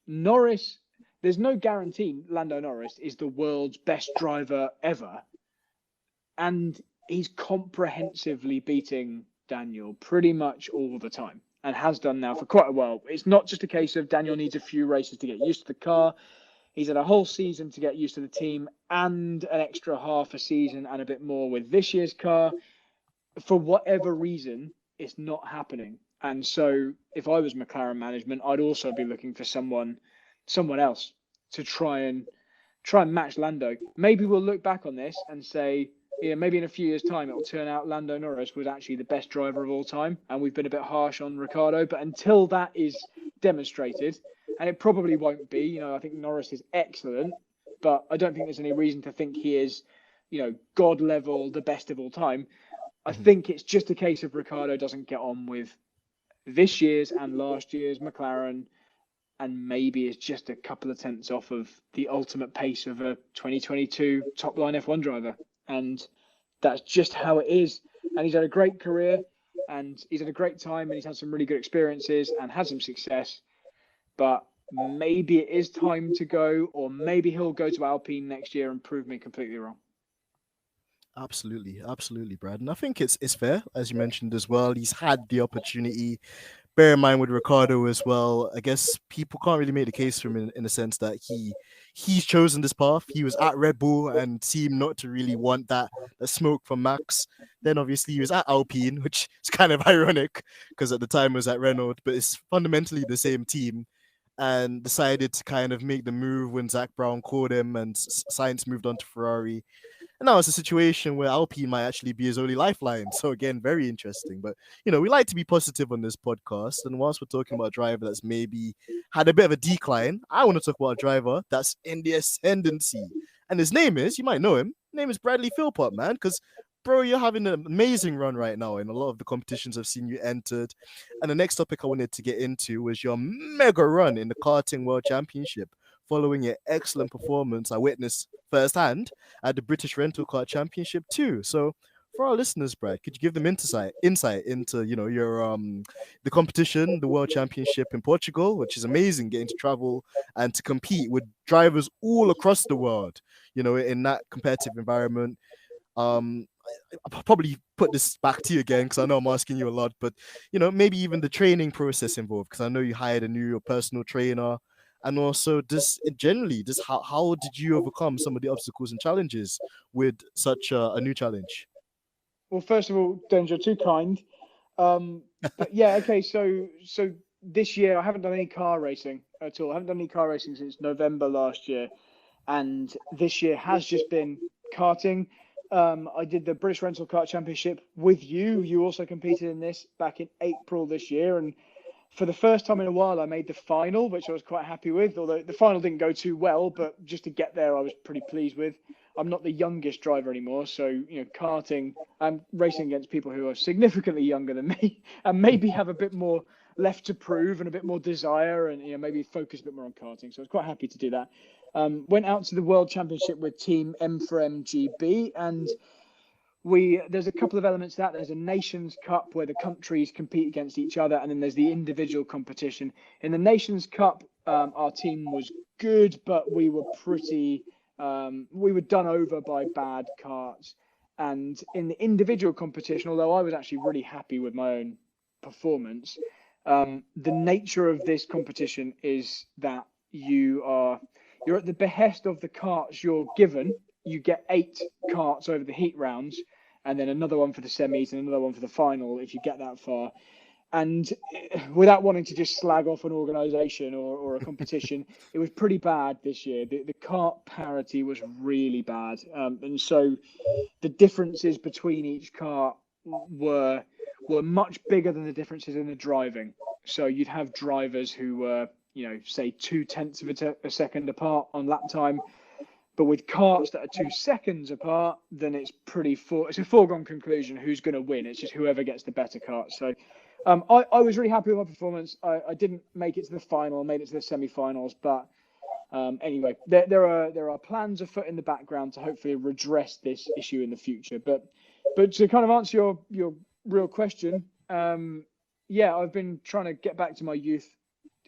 Norris, there's no guarantee Lando Norris is the world's best driver ever. And he's comprehensively beating Daniel pretty much all the time and has done now for quite a while. It's not just a case of Daniel needs a few races to get used to the car. He's had a whole season to get used to the team and an extra half a season and a bit more with this year's car. For whatever reason, it's not happening. And so if I was McLaren management, I'd also be looking for someone else to try and match Lando. Maybe we'll look back on this and say, yeah, maybe in a few years' time, it will turn out Lando Norris was actually the best driver of all time, and we've been a bit harsh on Ricciardo. But until that is demonstrated, and it probably won't be, I think Norris is excellent, but I don't think there's any reason to think he is, God level, the best of all time. I think it's just a case of Ricciardo doesn't get on with this year's and last year's McLaren, and maybe it's just a couple of tenths off of the ultimate pace of a 2022 top line F1 driver. And that's just how it is. And he's had a great career and he's had a great time and he's had some really good experiences and had some success. But maybe it is time to go, or maybe he'll go to Alpine next year and prove me completely wrong. Absolutely, Brad. And I think it's fair, as you mentioned as well. He's had the opportunity. Bear in mind with Ricardo as well, I guess people can't really make the case for him in the sense that he's chosen this path. He was at Red Bull and seemed not to really want that smoke from Max. Then obviously he was at Alpine, which is kind of ironic because at the time it was at Renault, but it's fundamentally the same team, and decided to kind of make the move when Zach Brown called him and Sainz moved on to Ferrari. And now it's a situation where Alpine might actually be his only lifeline. So again, very interesting. But we like to be positive on this podcast. And whilst we're talking about a driver that's maybe had a bit of a decline, I want to talk about a driver that's in the ascendancy. And his name is, you might know him, his name is Bradley Philpot, man. Because bro, you're having an amazing run right now in a lot of the competitions I've seen you entered. And the next topic I wanted to get into was your mega run in the karting world championship, following your excellent performance I witnessed firsthand at the British Rental Car Championship too. So for our listeners, Brad, could you give them insight into your the competition, the World Championship in Portugal, which is amazing, getting to travel and to compete with drivers all across the world, in that competitive environment. I'll probably put this back to you again because I know I'm asking you a lot, but maybe even the training process involved, because I know you hired a new personal trainer. And also, how did you overcome some of the obstacles and challenges with such a new challenge? Well, first of all, Denz, you're too kind. But yeah, okay. So this year I haven't done any car racing at all. I haven't done any car racing since November last year, and this year has just been karting. I did the British Rental Kart Championship with you. You also competed in this back in April this year, and for the first time in a while, I made the final, which I was quite happy with. Although the final didn't go too well, but just to get there, I was pretty pleased with. I'm not the youngest driver anymore, so karting, I'm racing against people who are significantly younger than me, and maybe have a bit more left to prove and a bit more desire, and maybe focus a bit more on karting. So I was quite happy to do that. Went out to the World Championship with Team M4M GB, and there's a couple of elements to that. There's a Nations Cup where the countries compete against each other, and then there's the individual competition. In the Nations Cup, our team was good, but we were done over by bad karts. And in the individual competition, although I was actually really happy with my own performance, the nature of this competition is that you're at the behest of the karts you're given. You get 8 karts over the heat rounds, and then another one for the semis and another one for the final if you get that far. And without wanting to just slag off an organisation or a competition, it was pretty bad this year. The kart parity was really bad. And so the differences between each kart were much bigger than the differences in the driving. So you'd have drivers who were, say 0.2 of a second apart on lap time. But with karts that are 2 seconds apart, then it's it's a foregone conclusion who's going to win. It's just whoever gets the better kart. So I was really happy with my performance. I didn't make it to the final, I made it to the semi-finals. But anyway, there are plans afoot in the background to hopefully redress this issue in the future. But to kind of answer your real question, I've been trying to get back to my youth.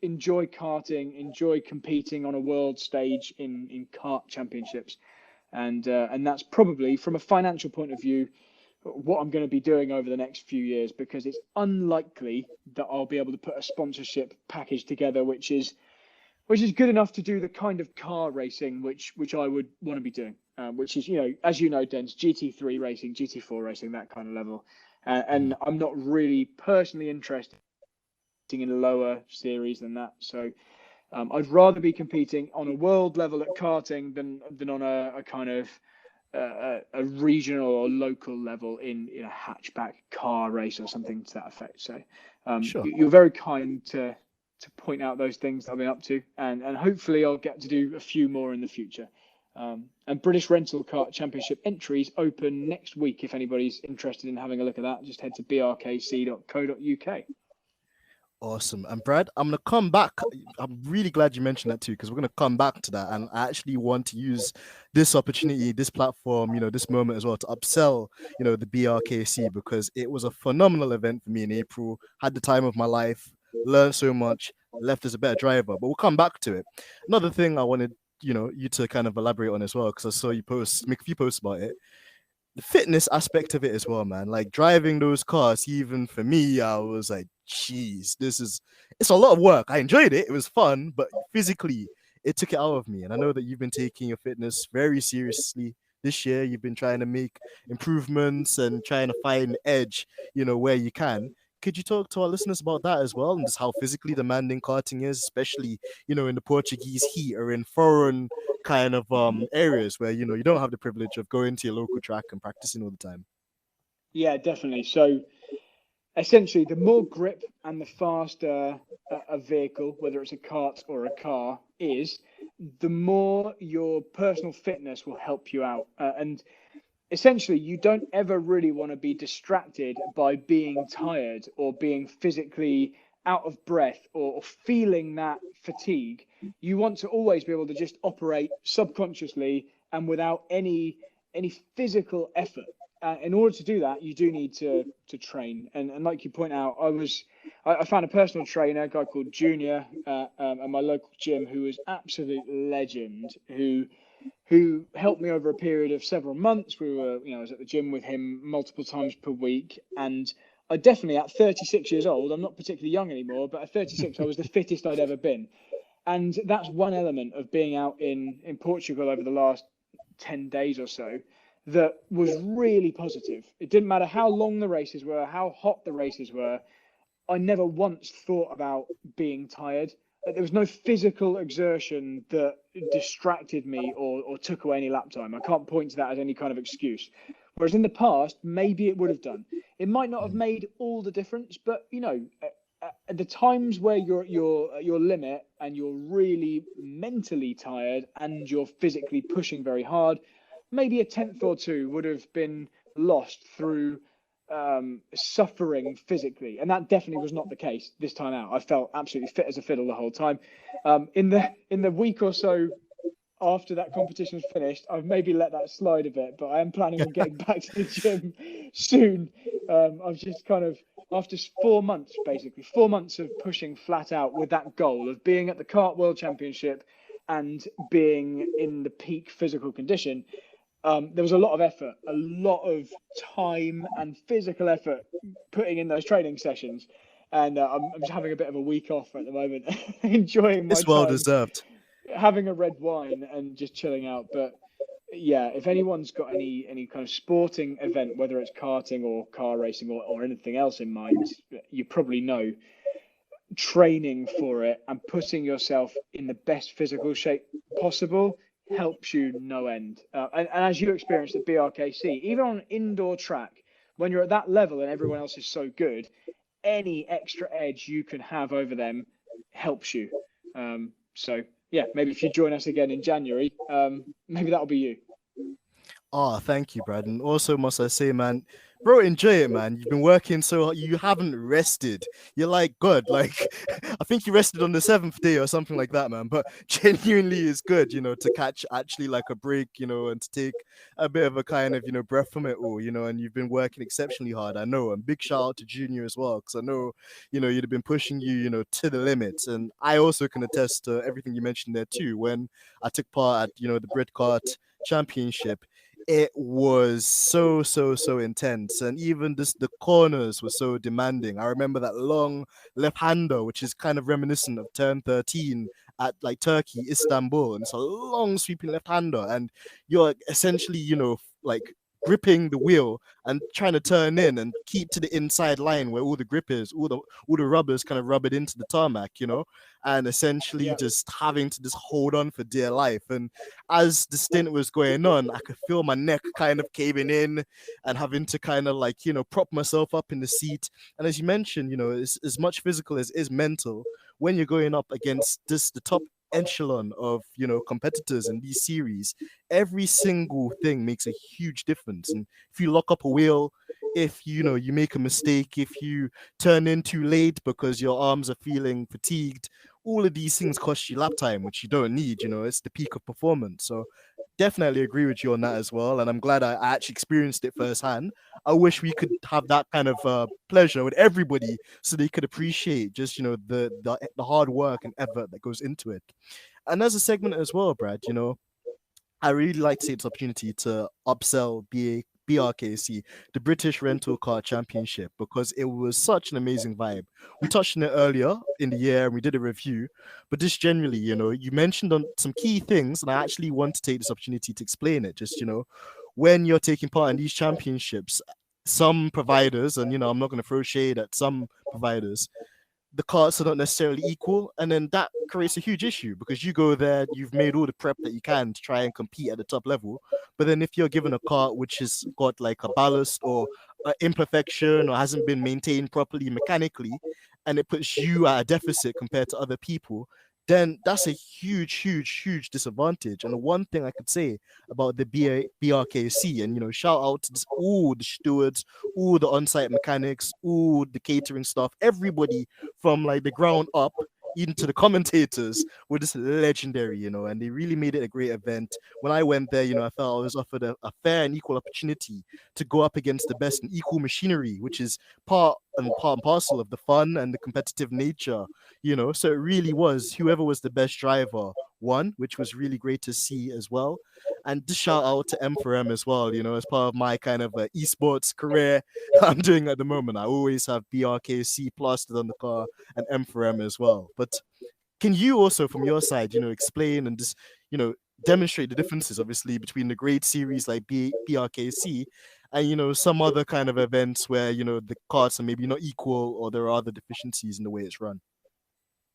Enjoy karting, enjoy competing on a world stage in kart championships, and that's probably, from a financial point of view, what I'm going to be doing over the next few years, because it's unlikely that I'll be able to put a sponsorship package together which is good enough to do the kind of car racing which I would want to be doing, which is, as you know, Dens, GT3 racing, GT4 racing, that kind of level, and I'm not really personally interested in a lower series than that. So I'd rather be competing on a world level at karting than on a kind of a regional or local level in a hatchback car race or something to that effect. So Sure. you're very kind to point out those things that I've been up to, and hopefully I'll get to do a few more in the future. And British Rental Kart Championship entries open next week. If anybody's interested in having a look at that, just head to brkc.co.uk. Awesome. And Brad, I'm going to come back. I'm really glad you mentioned that too, because we're going to come back to that. And I actually want to use this opportunity, this platform, this moment as well to upsell, the BRKC, because it was a phenomenal event for me in April. Had the time of my life, learned so much, left as a better driver, but we'll come back to it. Another thing I wanted, you to kind of elaborate on as well, because I saw you make a few posts about it. The fitness aspect of it as well, man. Like driving those cars, even for me, I was like, geez, it's a lot of work. I enjoyed it. It was fun, but physically it took it out of me. And I know that you've been taking your fitness very seriously this year. You've been trying to make improvements and trying to find an edge, where you can. Could you talk to our listeners about that as well, and just how physically demanding karting is, especially, in the Portuguese heat or in foreign kind of areas where, you don't have the privilege of going to your local track and practicing all the time? Yeah, definitely. So essentially, the more grip and the faster a vehicle, whether it's a kart or a car, is, the more your personal fitness will help you out. And essentially, you don't ever really want to be distracted by being tired or being physically out of breath or feeling that fatigue. You want to always be able to just operate subconsciously and without any physical effort. In order to do that, you do need to train. And like you point out, I found a personal trainer, a guy called Junior, at my local gym, who was absolute legend, who helped me over a period of several months. I was at the gym with him multiple times per week. And I definitely, at 36 years old, I'm not particularly young anymore, but at 36, I was the fittest I'd ever been. And that's one element of being out in Portugal over the last 10 days or so that was really positive. It didn't matter how long the races were, how hot the races were. I never once thought about being tired. There was no physical exertion that distracted me or took away any lap time. I can't point to that as any kind of excuse. Whereas in the past, maybe it would have done. It might not have made all the difference, but at the times where you're at your limit and you're really mentally tired and you're physically pushing very hard, maybe a tenth or two would have been lost through suffering physically, and that definitely was not the case this time out. I felt absolutely fit as a fiddle the whole time. In the week or so after that competition's finished, I've maybe let that slide a bit, but I am planning on getting back to the gym soon. I've just kind of, after 4 months, basically 4 months of pushing flat out with that goal of being at the Kart World Championship and being in the peak physical condition, there was a lot of effort, a lot of time and physical effort putting in those training sessions. And I'm just having a bit of a week off at the moment, enjoying my It's well time, deserved. having a red wine and just chilling out. But yeah, if anyone's got any kind of sporting event, whether it's karting or car racing or anything else in mind, you probably know training for it and putting yourself in the best physical shape possible helps you no end. And as you experienced at BRKC, even on an indoor track, when you're at that level and everyone else is so good, any extra edge you can have over them helps you. So yeah, maybe if you join us again in January, maybe that'll be you. Oh, thank you, Brad. And also, must I say, man, bro, enjoy it, man. You've been working so hard. You haven't rested. You're like, good. Like, I think you rested on the 7th day or something like that, man. But genuinely is good, to catch actually like a break, and to take a bit of a kind of, breath from it all, and you've been working exceptionally hard. I know. And big shout out to Junior as well, because I know, you'd have been pushing you, to the limits. And I also can attest to everything you mentioned there too. When I took part at, the Brit Kart Championship, it was so intense, and even the corners were so demanding. I remember that long left-hander, which is kind of reminiscent of turn 13 at like Turkey, Istanbul, and it's a long sweeping left-hander, and you're essentially like gripping the wheel and trying to turn in and keep to the inside line where all the grip is, all the rubbers kind of rub it into the tarmac, and essentially just having to just hold on for dear life. And as the stint was going on, I could feel my neck kind of caving in and having to kind of like, prop myself up in the seat. And as you mentioned, it's as much physical as is mental when you're going up against the top echelon of competitors in these series. Every single thing makes a huge difference. And if you lock up a wheel, if you make a mistake, if you turn in too late because your arms are feeling fatigued, all of these things cost you lap time, which you don't need. It's the peak of performance. So definitely agree with you on that as well. And I'm glad I actually experienced it firsthand. I wish we could have that kind of pleasure with everybody so they could appreciate just, the hard work and effort that goes into it. And as a segment as well, Brad, I really like to take this opportunity to upsell BRKC, the British Rental Car Championship, because it was such an amazing vibe. We touched on it earlier in the year and we did a review, but just generally, you mentioned on some key things, and I actually want to take this opportunity to explain it. Just, when you're taking part in these championships, some providers, and, I'm not going to throw shade at some providers, the carts are not necessarily equal, and then that creates a huge issue because you go there, you've made all the prep that you can to try and compete at the top level, but then if you're given a cart which has got like a ballast or an imperfection or hasn't been maintained properly mechanically, and it puts you at a deficit compared to other people, then that's a huge disadvantage. And the one thing I could say about the BRKC, and shout out to all the stewards, all the on-site mechanics, all the catering staff, everybody from like the ground up even to the commentators were just legendary, and they really made it a great event. When I went there, I felt I was offered a fair and equal opportunity to go up against the best in equal machinery, which is part and parcel of the fun and the competitive nature, so it really was whoever was the best driver won, which was really great to see as well. And just shout out to M4M as well, as part of my kind of esports career I'm doing at the moment. I always have BRKC plastered on the car and M4M as well. But can you also, from your side, explain and just, demonstrate the differences, obviously, between the grade series like BRKC and some other kind of events where the carts are maybe not equal, or there are other deficiencies in the way it's run.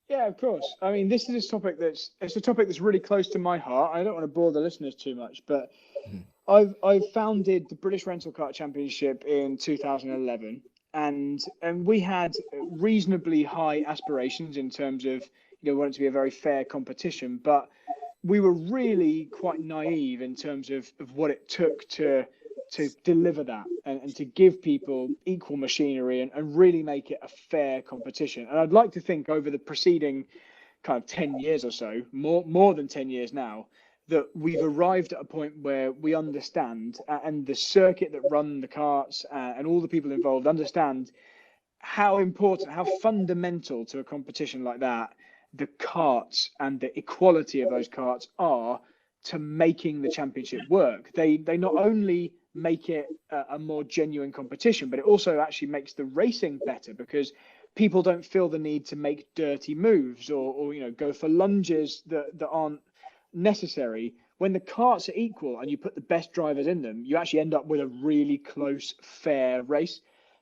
Yeah, of course. I mean, this is a topic that's really close to my heart. I don't want to bore the listeners too much, but Mhm. I've founded the British Rental Kart Championship in 2011, and we had reasonably high aspirations in terms of wanting to be a very fair competition, but we were really quite naive in terms of what it took to deliver that and to give people equal machinery and really make it a fair competition. And I'd like to think over the preceding kind of 10 years or so, more than 10 years now, that we've arrived at a point where we understand, and the circuit that run the karts and all the people involved understand how important, how fundamental to a competition like that the karts and the equality of those karts are to making the championship work. They not only make it a more genuine competition, but it also actually makes the racing better because people don't feel the need to make dirty moves or go for lunges that aren't necessary. When the karts are equal and you put the best drivers in them, you actually end up with a really close, fair race.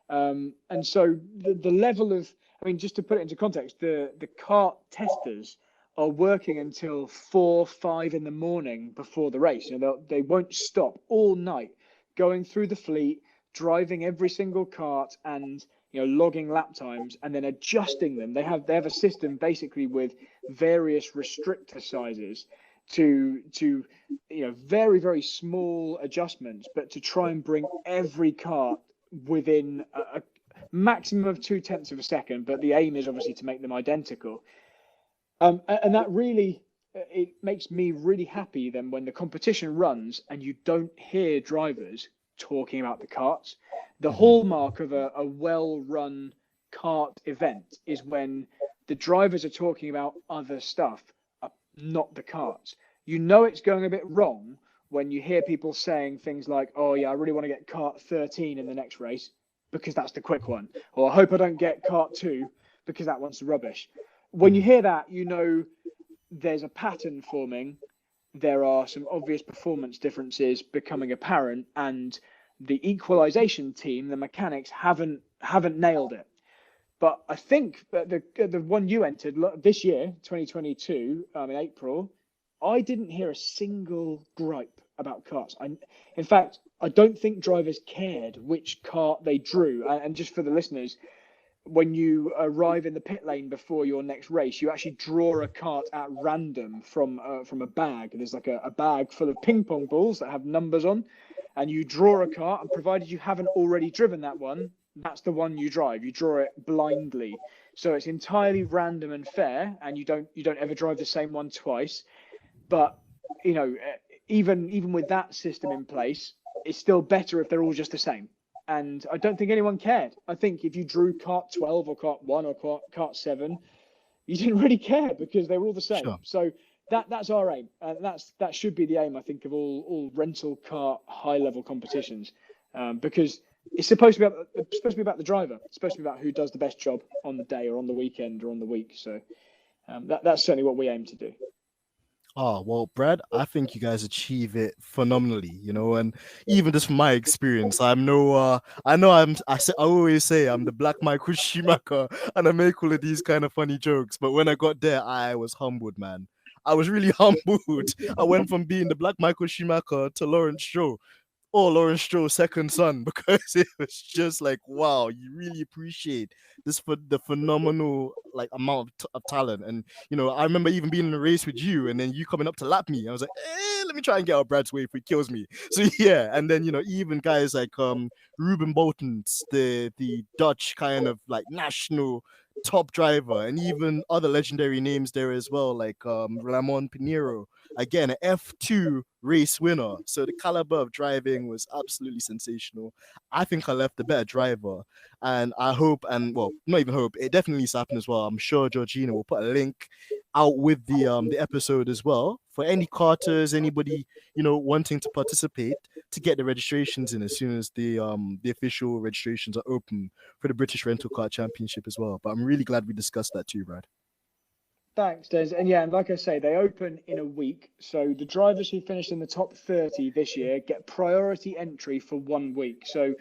And so the level of, I mean, just to put it into context, the kart testers are working until 4, 5 in the morning before the race. They won't stop all night going through the fleet, driving every single kart, and logging lap times and then adjusting them. They have a system basically with various restrictor sizes to very, very small adjustments, but to try and bring every kart within a maximum of 0.2 of a second. But the aim is obviously to make them identical. And that really, it makes me really happy then when the competition runs and you don't hear drivers talking about the karts. The hallmark of a well-run kart event is when the drivers are talking about other stuff, not the karts. It's going a bit wrong when you hear people saying things like, "Oh yeah, I really want to get kart 13 in the next race because that's the quick one," or "I hope I don't get kart 2 because that one's rubbish." When you hear that, there's a pattern forming. There are some obvious performance differences becoming apparent, and the equalization team, the mechanics, haven't nailed it. But I think that the one you entered this year, 2022, in April, I didn't hear a single gripe about karts. In fact, I don't think drivers cared which kart they drew. And just for the listeners, when you arrive in the pit lane before your next race, you actually draw a kart at random from a bag. There's like a bag full of ping pong balls that have numbers on, and you draw a kart, and provided you haven't already driven that one, that's the one you drive. You draw it blindly, so it's entirely random and fair, and you don't ever drive the same one twice. But even with that system in place, it's still better if they're all just the same. And I don't think anyone cared. I think if you drew kart 12 or kart 1 or kart 7, you didn't really care because they were all the same. Sure. So that's our aim, and that should be the aim, I think, of all rental kart high level competitions, because it's supposed to be about the driver. It's supposed to be about who does the best job on the day or on the weekend or on the week. So that's certainly what we aim to do. Oh, well, Brad, I think you guys achieve it phenomenally, and even just from my experience, I know I always say I'm the Black Michael Schumacher, and I make all of these kind of funny jokes, but when I got there, I was humbled, man. I was really humbled. I went from being the Black Michael Schumacher to Lawrence Stroll, or Lawrence Stroll's second son, because it was just like, wow, you really appreciate this for the phenomenal like amount of talent. And I remember even being in a race with you, and then you coming up to lap me. I was like, let me try and get out Brad's way if he kills me. So yeah, and then even guys like Ruben Bolton's the Dutch kind of like national top driver, and even other legendary names there as well, like Ramon Pinheiro, again an F2 race winner. So the caliber of driving was absolutely sensational. I think I left the better driver, and I hope, and well, not even hope, it definitely needs to happen as well. I'm sure Georgina will put a link out with the episode as well for any carters, anybody wanting to participate, to get the registrations in as soon as the official registrations are open for the British Rental Car Championship as well. But I'm really glad we discussed that too, Brad. Thanks, Des. And yeah, and like I say, they open in a week. So the drivers who finished in the top 30 this year get priority entry for 1 week. So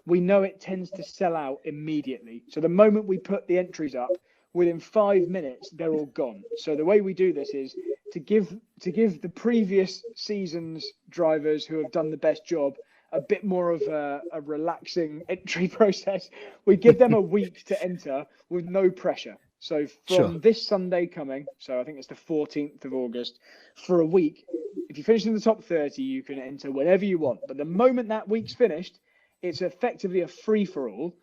we know it tends to sell out immediately. So the moment we put the entries up, within 5 minutes, they're all gone. So the way we do this is to give the previous season's drivers who have done the best job a bit more of a relaxing entry process. We give them a week to enter with no pressure. So from this Sunday coming, so I think it's the 14th of August, for a week, if you finish in the top 30, you can enter whenever you want. But the moment that week's finished, it's effectively a free-for-all.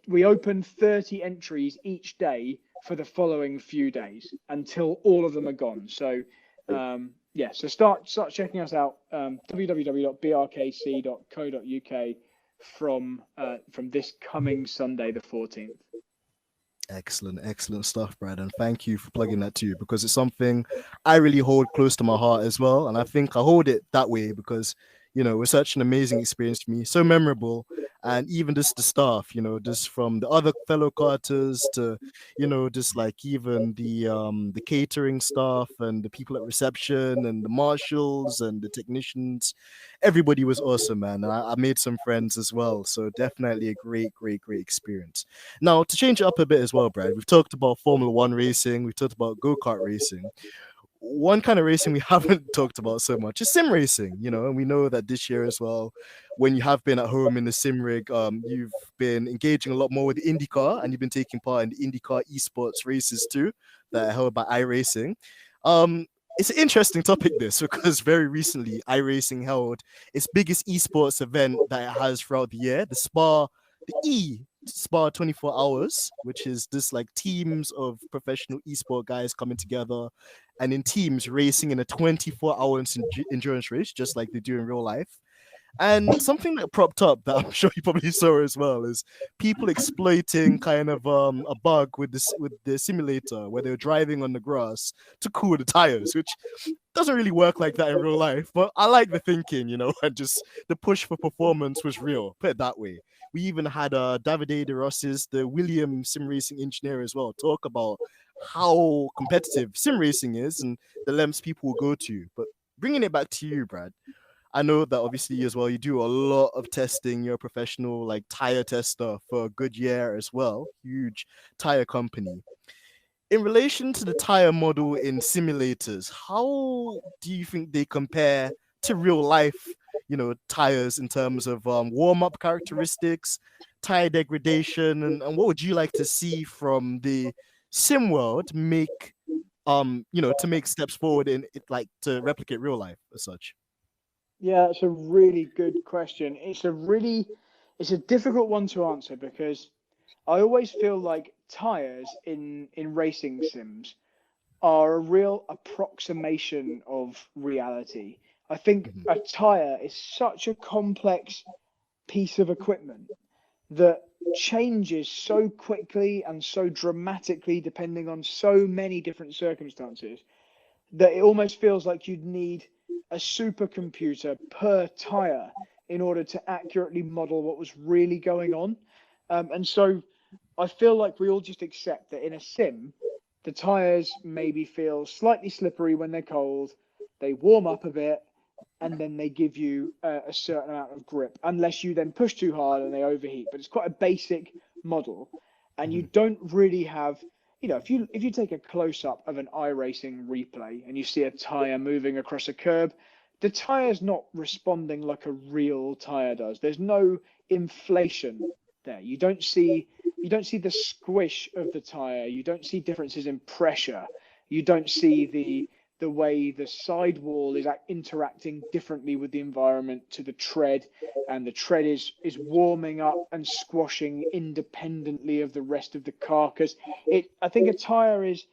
We open 30 entries each day for the following few days until all of them are gone. So so start checking us out, www.brkc.co.uk from this coming Sunday, the 14th. Excellent stuff, Brad. And thank you for plugging that too, because it's something I really hold close to my heart as well. And I think I hold it that way because, you know, it was such an amazing experience for me, so memorable. And even just the staff, you know, just from the other fellow karters to, you know, just like even the catering staff and the people at reception and the marshals and the technicians, everybody was awesome, man. And I made some friends as well. So definitely a great experience. Now, to change it up a bit as well, Brad, we've talked about Formula One racing, we've talked about go-kart racing. One kind of racing we haven't talked about so much is sim racing, you know, and we know that this year as well, when you have been at home in the sim rig, you've been engaging a lot more with IndyCar and you've been taking part in the IndyCar esports races too that are held by iRacing. It's an interesting topic, this, because very recently iRacing held its biggest esports event that it has throughout the year, the Spa 24 hours, which is this like teams of professional esport guys coming together and in teams racing in a 24-hour endurance race, just like they do in real life. And something that propped up that I'm sure you probably saw as well is people exploiting kind of a bug with the simulator where they're driving on the grass to cool the tires, which doesn't really work like that in real life. But I like the thinking, you know, and just the push for performance was real. Put it that way. We even had Davide De Rossi's, the Williams sim racing engineer as well, talk about how competitive sim racing is and the lengths people will go to. But bringing it back to you, Brad, I know that obviously as well, you do a lot of testing. You're a professional like tire tester for Goodyear as well, huge tire company. In relation to the tire model in simulators, how do you think they compare to real life, you know, tires in terms of warm-up characteristics, tire degradation, and what would you like to see from the sim world make, to make steps forward in it, like to replicate real life as such? Yeah, it's a really good question. It's a difficult one to answer because I always feel like tires in racing sims are a real approximation of reality. I think a tire is such a complex piece of equipment that changes so quickly and so dramatically depending on so many different circumstances that it almost feels like you'd need a supercomputer per tire in order to accurately model what was really going on. And so I feel like we all just accept that in a sim, the tires maybe feel slightly slippery when they're cold, they warm up a bit, and then they give you a certain amount of grip, unless you then push too hard and they overheat. But it's quite a basic model, and you don't really have, you know, if you take a close up of an iRacing replay and you see a tire moving across a curb, the tire's not responding like a real tire does. There's no inflation there. You don't see the squish of the tire. You don't see differences in pressure. You don't see the way the sidewall is interacting differently with the environment to the tread, and the tread is warming up and squashing independently of the rest of the car. Because I think a tire is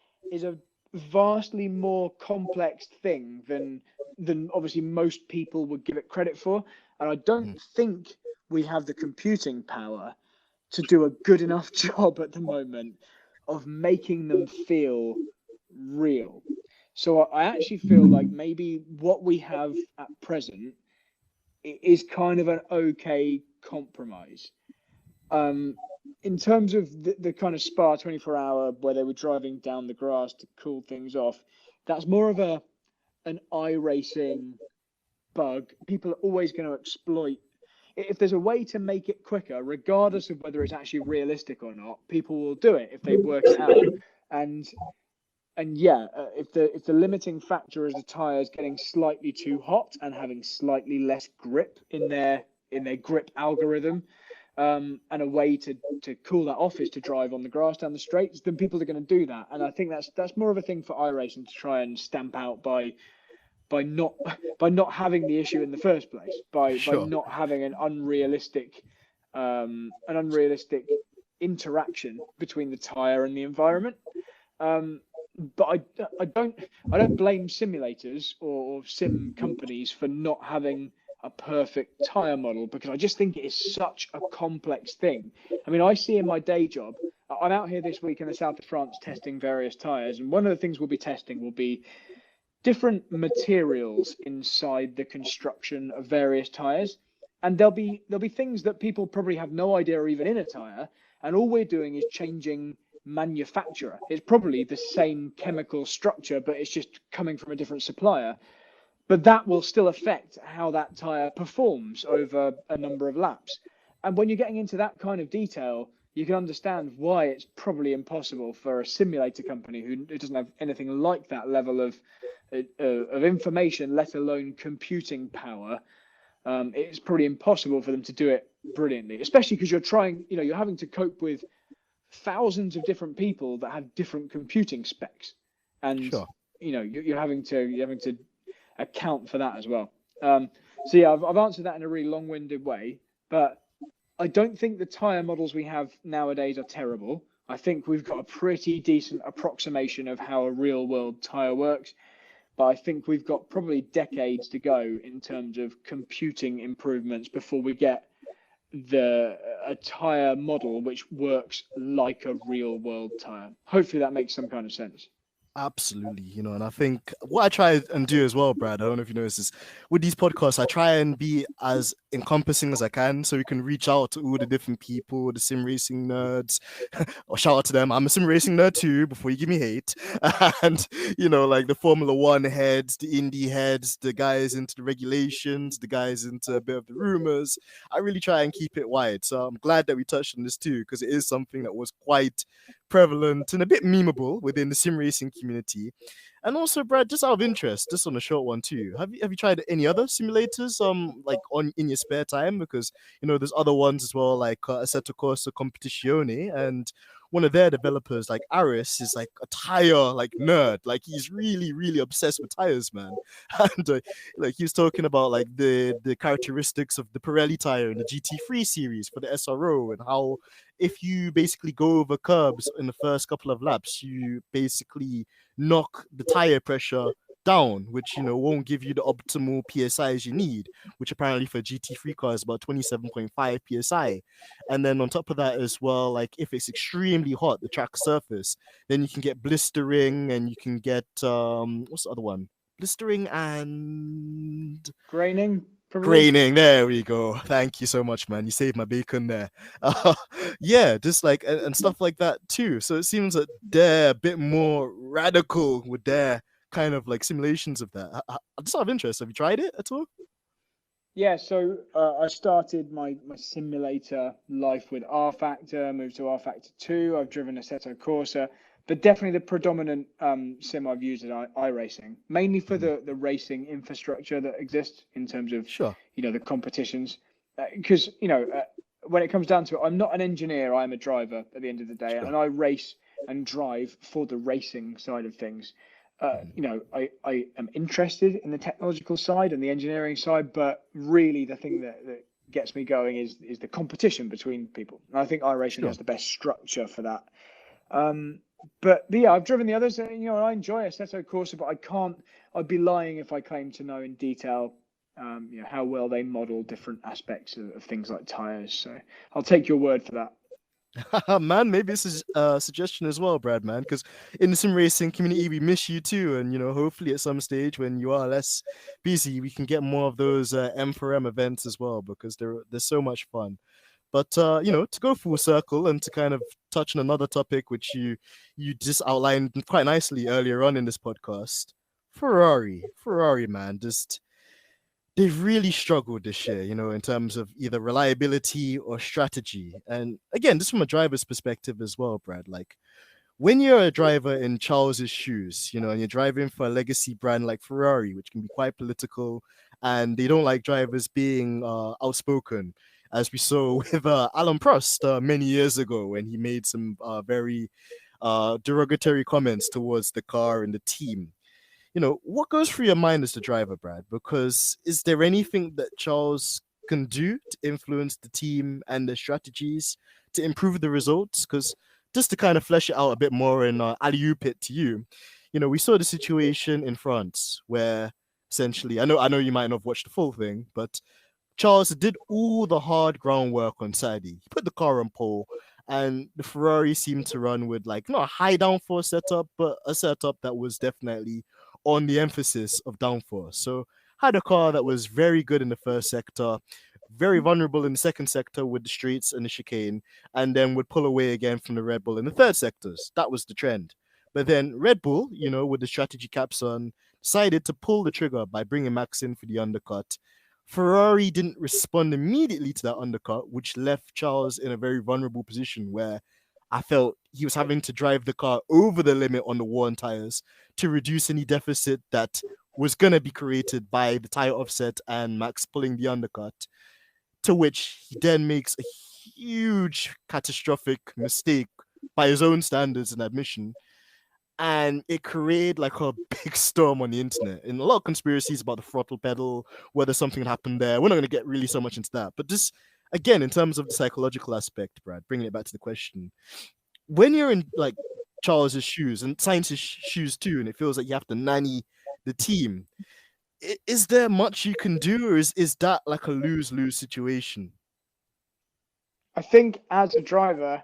a vastly more complex thing than obviously most people would give it credit for, and I don't think we have the computing power to do a good enough job at the moment of making them feel real. So I actually feel like maybe what we have at present is kind of an okay compromise. in terms of the kind of Spa 24-hour where they were driving down the grass to cool things off, that's more of an iRacing bug. People are always going to exploit. If there's a way to make it quicker, regardless of whether it's actually realistic or not, people will do it if they work it out. And yeah, if the limiting factor is the tires getting slightly too hot and having slightly less grip in their grip algorithm, and a way to cool that off is to drive on the grass down the straights, then people are going to do that. And I think that's more of a thing for iRacing to try and stamp out by not having the issue in the first place, by not having an unrealistic interaction between the tire and the environment. But I don't blame simulators or sim companies for not having a perfect tire model, because I just think it is such a complex thing. I mean, I see in my day job, I'm out here this week in the south of France testing various tires, and one of the things we'll be testing will be different materials inside the construction of various tires. And there'll be things that people probably have no idea are even in a tire, and all we're doing is changing manufacturer. It's probably the same chemical structure, but it's just coming from a different supplier. But that will still affect how that tire performs over a number of laps. And when you're getting into that kind of detail, you can understand why it's probably impossible for a simulator company who doesn't have anything like that level of information, let alone computing power. It's pretty impossible for them to do it brilliantly, especially because you're having to cope with thousands of different people that have different computing specs, and you're having to account for that as well. So yeah, I've answered that in a really long-winded way, but I don't think the tire models we have nowadays are terrible. I think we've got a pretty decent approximation of how a real-world tire works, but I think we've got probably decades to go in terms of computing improvements before we get a tire model which works like a real world tire. Hopefully that makes some kind of sense. Absolutely, and I think what I try and do as well, Brad, I don't know if you notice this, with these podcasts, I try and be as encompassing as I can so we can reach out to all the different people, the sim racing nerds, or shout out to them. I'm a sim racing nerd too, before you give me hate. And, like the Formula One heads, the Indy heads, the guys into the regulations, the guys into a bit of the rumors. I really try and keep it wide. So I'm glad that we touched on this too, because it is something that was quite prevalent and a bit memeable within the sim racing community. And also, Brad, just out of interest, just on a short one too, have you tried any other simulators like in your spare time? Because there's other ones as well, like Assetto Corsa Competizione, and one of their developers, like Aris, is like a tire like nerd. Like he's really, really obsessed with tires, man. And like he's talking about like the characteristics of the Pirelli tire in the GT3 series for the SRO, and how if you basically go over curbs in the first couple of laps, you basically knock the tire pressure down, which won't give you the optimal PSIs you need, which apparently for GT3 car is about 27.5 PSI. And then on top of that as well, like if it's extremely hot, the track surface, then you can get blistering, and you can get what's the other one? Blistering and graining. Probably. Graining, there we go. Thank you so much, man. You saved my bacon there. Yeah, just like and stuff like that too. So it seems that they're a bit more radical with their kind of like simulations of that. Just out of interest, have you tried it at all? Yeah, so I started my simulator life with R Factor, moved to R Factor 2. I've driven Assetto Corsa, but definitely the predominant sim I've used is iRacing, mainly for the racing infrastructure that exists in terms of the competitions. Because when it comes down to it, I'm not an engineer, I'm a driver at the end of the day, and I race and drive for the racing side of things. I am interested in the technological side and the engineering side, but really the thing that gets me going is the competition between people. And I think iRacing has the best structure for that. But yeah, I've driven the others. I enjoy Assetto Corsa, but I'd be lying if I claimed to know in detail, how well they model different aspects of things like tires. So I'll take your word for that. Man, maybe this is a suggestion as well, Brad, man, because in the sim racing community, we miss you too. And, hopefully at some stage when you are less busy, we can get more of those M4M events as well, because they're so much fun. But to go full circle and to kind of touch on another topic which you just outlined quite nicely earlier on in this podcast, Ferrari, man, just they've really struggled this year, in terms of either reliability or strategy. And again, just from a driver's perspective as well, Brad, like when you're a driver in Charles's shoes, and you're driving for a legacy brand like Ferrari, which can be quite political, and they don't like drivers being outspoken, as we saw with Alan Prost many years ago when he made some very derogatory comments towards the car and the team. What goes through your mind as the driver, Brad? Because is there anything that Charles can do to influence the team and their strategies to improve the results? Because just to kind of flesh it out a bit more and alley-oop it to you, we saw the situation in France where essentially, I know you might not have watched the full thing, but Charles did all the hard groundwork on Saturday. He put the car on pole, and the Ferrari seemed to run with like not a high downforce setup, but a setup that was definitely on the emphasis of downforce. So had a car that was very good in the first sector, very vulnerable in the second sector with the streets and the chicane, and then would pull away again from the Red Bull in the third sectors. That was the trend. But then Red Bull, with the strategy caps on, decided to pull the trigger by bringing Max in for the undercut. Ferrari didn't respond immediately to that undercut, which left Charles in a very vulnerable position where I felt he was having to drive the car over the limit on the worn tires to reduce any deficit that was going to be created by the tire offset and Max pulling the undercut, to which he then makes a huge catastrophic mistake by his own standards and admission. And it created like a big storm on the internet and a lot of conspiracies about the throttle pedal, whether something happened there. We're not going to get really so much into that. But just, again, in terms of the psychological aspect, Brad, bringing it back to the question, when you're in like Charles's shoes and Sainz's shoes too, and it feels like you have to nanny the team, is there much you can do, or is that like a lose-lose situation? I think as a driver,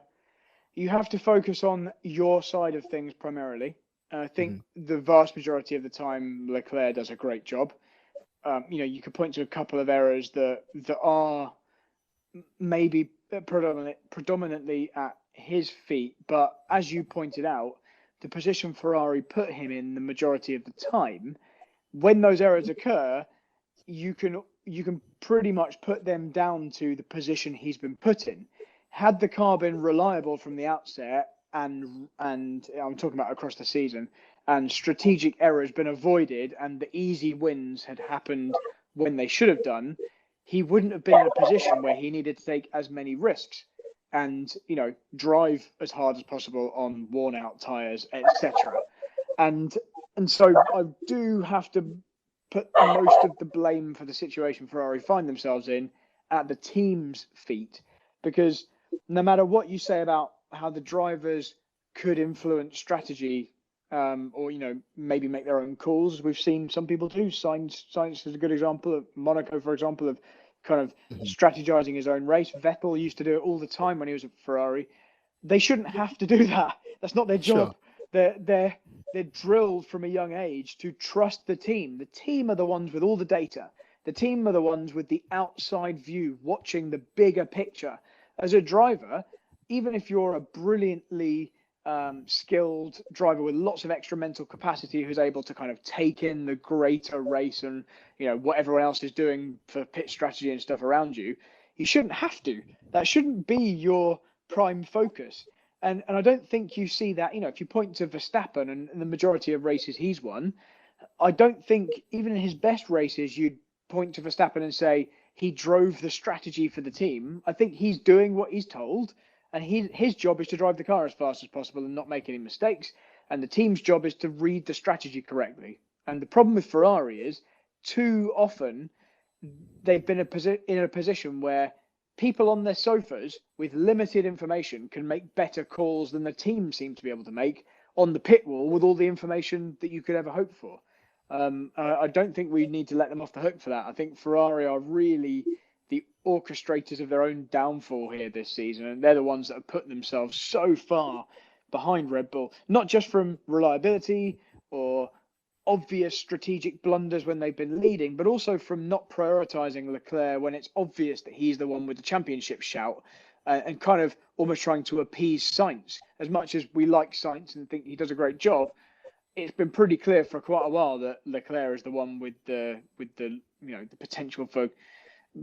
you have to focus on your side of things primarily. I think the vast majority of the time, Leclerc does a great job. You could point to a couple of errors that are maybe predominantly at his feet, but as you pointed out, the position Ferrari put him in the majority of the time, when those errors occur, you can pretty much put them down to the position he's been put in. Had the car been reliable from the outset, and I'm talking about across the season, and strategic errors been avoided, and the easy wins had happened when they should have done, he wouldn't have been in a position where he needed to take as many risks and drive as hard as possible on worn out tires, etc. And so I do have to put most of the blame for the situation Ferrari find themselves in at the team's feet, because no matter what you say about how the drivers could influence strategy, or maybe make their own calls, we've seen some people do. Sainz is a good example. Of Monaco, for example, of kind of strategizing his own race. Vettel used to do it all the time when he was at Ferrari. They shouldn't have to do that. That's not their job. Sure. They're drilled from a young age to trust the team. The team are the ones with all the data. The team are the ones with the outside view, watching the bigger picture. As a driver, even if you're a brilliantly skilled driver with lots of extra mental capacity who's able to kind of take in the greater race and what everyone else is doing for pit strategy and stuff around you, you shouldn't have to. That shouldn't be your prime focus. And I don't think you see that, if you point to Verstappen and the majority of races he's won, I don't think even in his best races you'd point to Verstappen and say he drove the strategy for the team. I think he's doing what he's told, and his job is to drive the car as fast as possible and not make any mistakes. And the team's job is to read the strategy correctly. And the problem with Ferrari is too often they've been in a position where people on their sofas with limited information can make better calls than the team seem to be able to make on the pit wall with all the information that you could ever hope for. I don't think we need to let them off the hook for that. I think Ferrari are really the orchestrators of their own downfall here this season, and they're the ones that have put themselves so far behind Red Bull, not just from reliability or obvious strategic blunders when they've been leading, but also from not prioritising Leclerc when it's obvious that he's the one with the championship shout, and kind of almost trying to appease Sainz. As much as we like Sainz and think he does a great job, it's been pretty clear for quite a while that Leclerc is the one with the the potential for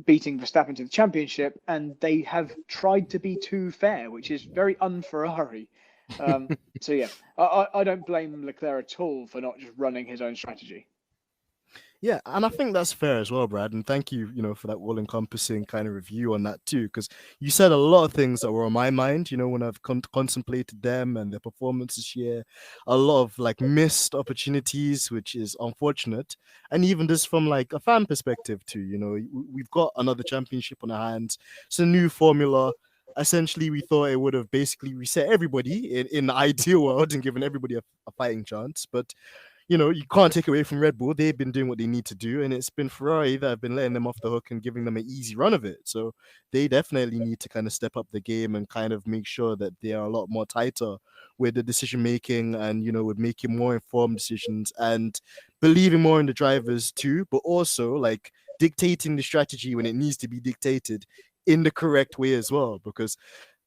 beating Verstappen to the championship, and they have tried to be too fair, which is very un-Ferrari. So yeah, I don't blame Leclerc at all for not just running his own strategy. Yeah, and I think that's fair as well, Brad. And thank you, for that all-encompassing kind of review on that too, because you said a lot of things that were on my mind. When I've contemplated them and their performance this year, a lot of like missed opportunities, which is unfortunate. And even just from like a fan perspective too, we've got another championship on our hands. It's a new formula. Essentially, we thought it would have basically reset everybody in the ideal world and given everybody a fighting chance, but you can't take away from Red Bull. They've been doing what they need to do, and it's been Ferrari that have been letting them off the hook and giving them an easy run of it. So they definitely need to kind of step up the game and kind of make sure that they are a lot more tighter with the decision making and, with making more informed decisions and believing more in the drivers too, but also like dictating the strategy when it needs to be dictated in the correct way as well, because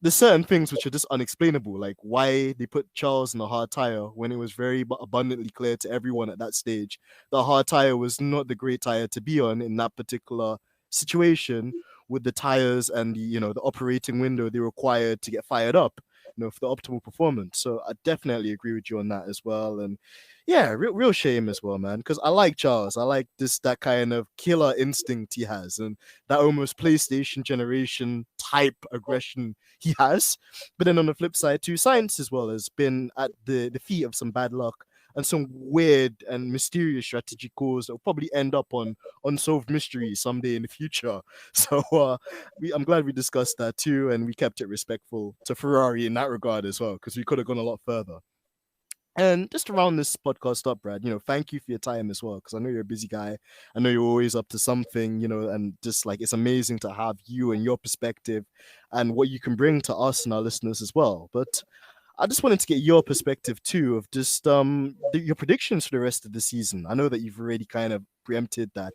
there's certain things which are just unexplainable, like why they put Charles in a hard tire when it was very abundantly clear to everyone at that stage the hard tire was not the great tire to be on in that particular situation with the tires and the operating window they required to get fired up, for the optimal performance. So I definitely agree with you on that as well. And yeah, real shame as well, man, because I like Charles. I like that kind of killer instinct he has and that almost PlayStation generation type aggression he has. But then on the flip side too, Sainz as well has been at the feet of some bad luck and some weird and mysterious strategy calls that will probably end up on unsolved mysteries someday in the future. So I'm glad we discussed that too, and we kept it respectful to Ferrari in that regard as well, because we could have gone a lot further. And just to round this podcast up, Brad, thank you for your time as well, because I know you're a busy guy. I know you're always up to something, and just like it's amazing to have you and your perspective and what you can bring to us and our listeners as well. But I just wanted to get your perspective too of just your predictions for the rest of the season. I know that you've already kind of preempted that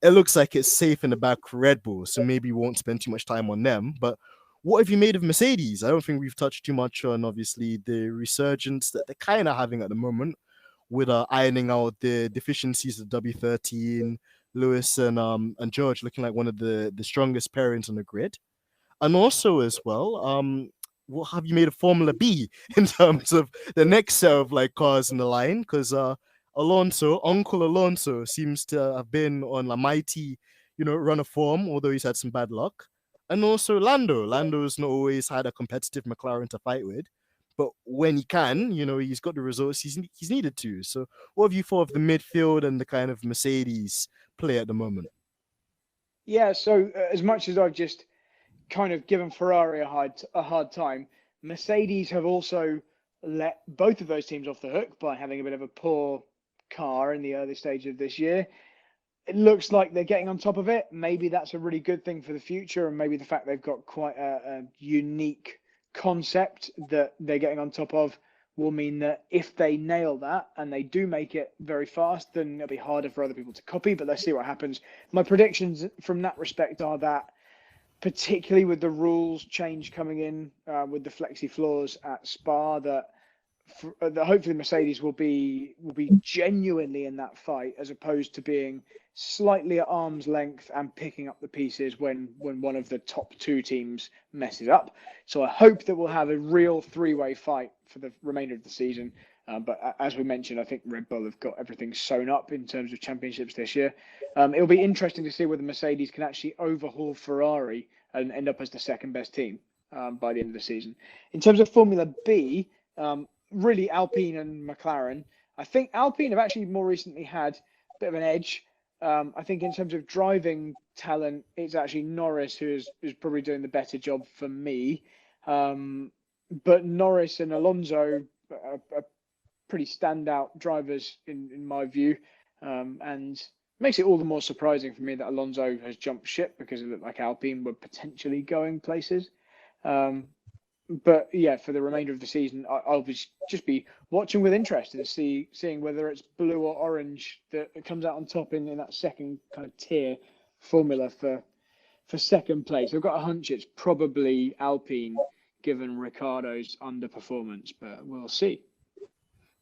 it looks like it's safe in the back for Red Bull, so maybe we won't spend too much time on them. But what have you made of Mercedes? I don't think we've touched too much on obviously the resurgence that they're kind of having at the moment with ironing out the deficiencies of W13, Lewis and George looking like one of the strongest pairings on the grid. And also as well, what have you made of Formula B in terms of the next set of like cars in the line? Because Uncle Alonso seems to have been on a mighty, run of form, although he's had some bad luck. And also Lando's not always had a competitive McLaren to fight with, but when he can, he's got the resources he's needed to. So what have you thought of the midfield and the kind of Mercedes play at the moment? Yeah, so as much as I've just kind of given Ferrari a hard time, Mercedes have also let both of those teams off the hook by having a bit of a poor car in the early stage of this year. It looks like they're getting on top of it. Maybe that's a really good thing for the future, and maybe the fact they've got quite a unique concept that they're getting on top of will mean that if they nail that and they do make it very fast, then it'll be harder for other people to copy. But let's see what happens. My predictions from that respect are that, particularly with the rules change coming in with the flexi floors at Spa, that hopefully Mercedes will be genuinely in that fight, as opposed to being slightly at arm's length and picking up the pieces when one of the top two teams messes up. So I hope that we'll have a real three-way fight for the remainder of the season. But as we mentioned, I think Red Bull have got everything sewn up in terms of championships this year. It'll be interesting to see whether Mercedes can actually overhaul Ferrari and end up as the second best team by the end of the season. In terms of Formula B, really Alpine and McLaren. I think Alpine have actually more recently had a bit of an edge. I think in terms of driving talent, it's actually Norris who is probably doing the better job for me. But Norris and Alonso are pretty standout drivers in my view, and makes it all the more surprising for me that Alonso has jumped ship, because it looked like Alpine were potentially going places. But yeah, for the remainder of the season, I'll just be watching with interest and seeing whether it's blue or orange that comes out on top in that second kind of tier formula for second place. I've got a hunch it's probably Alpine, given Ricciardo's underperformance, but we'll see.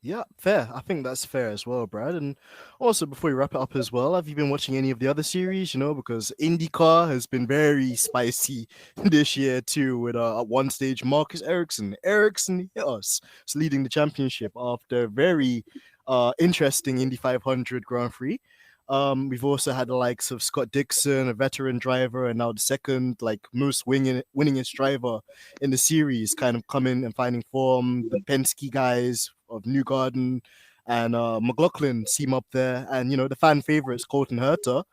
Yeah, fair. I think that's fair as well, Brad. And also, before we wrap it up as well, have you been watching any of the other series? Because IndyCar has been very spicy this year too. With at one stage, Marcus Ericsson hit us, leading the championship after a very interesting Indy 500 Grand Prix. We've also had the likes of Scott Dixon, a veteran driver, and now the second most winningest driver in the series, kind of coming and finding form. The Penske guys of Newgarden and McLaughlin seem up there, and the fan favorites Colton Herta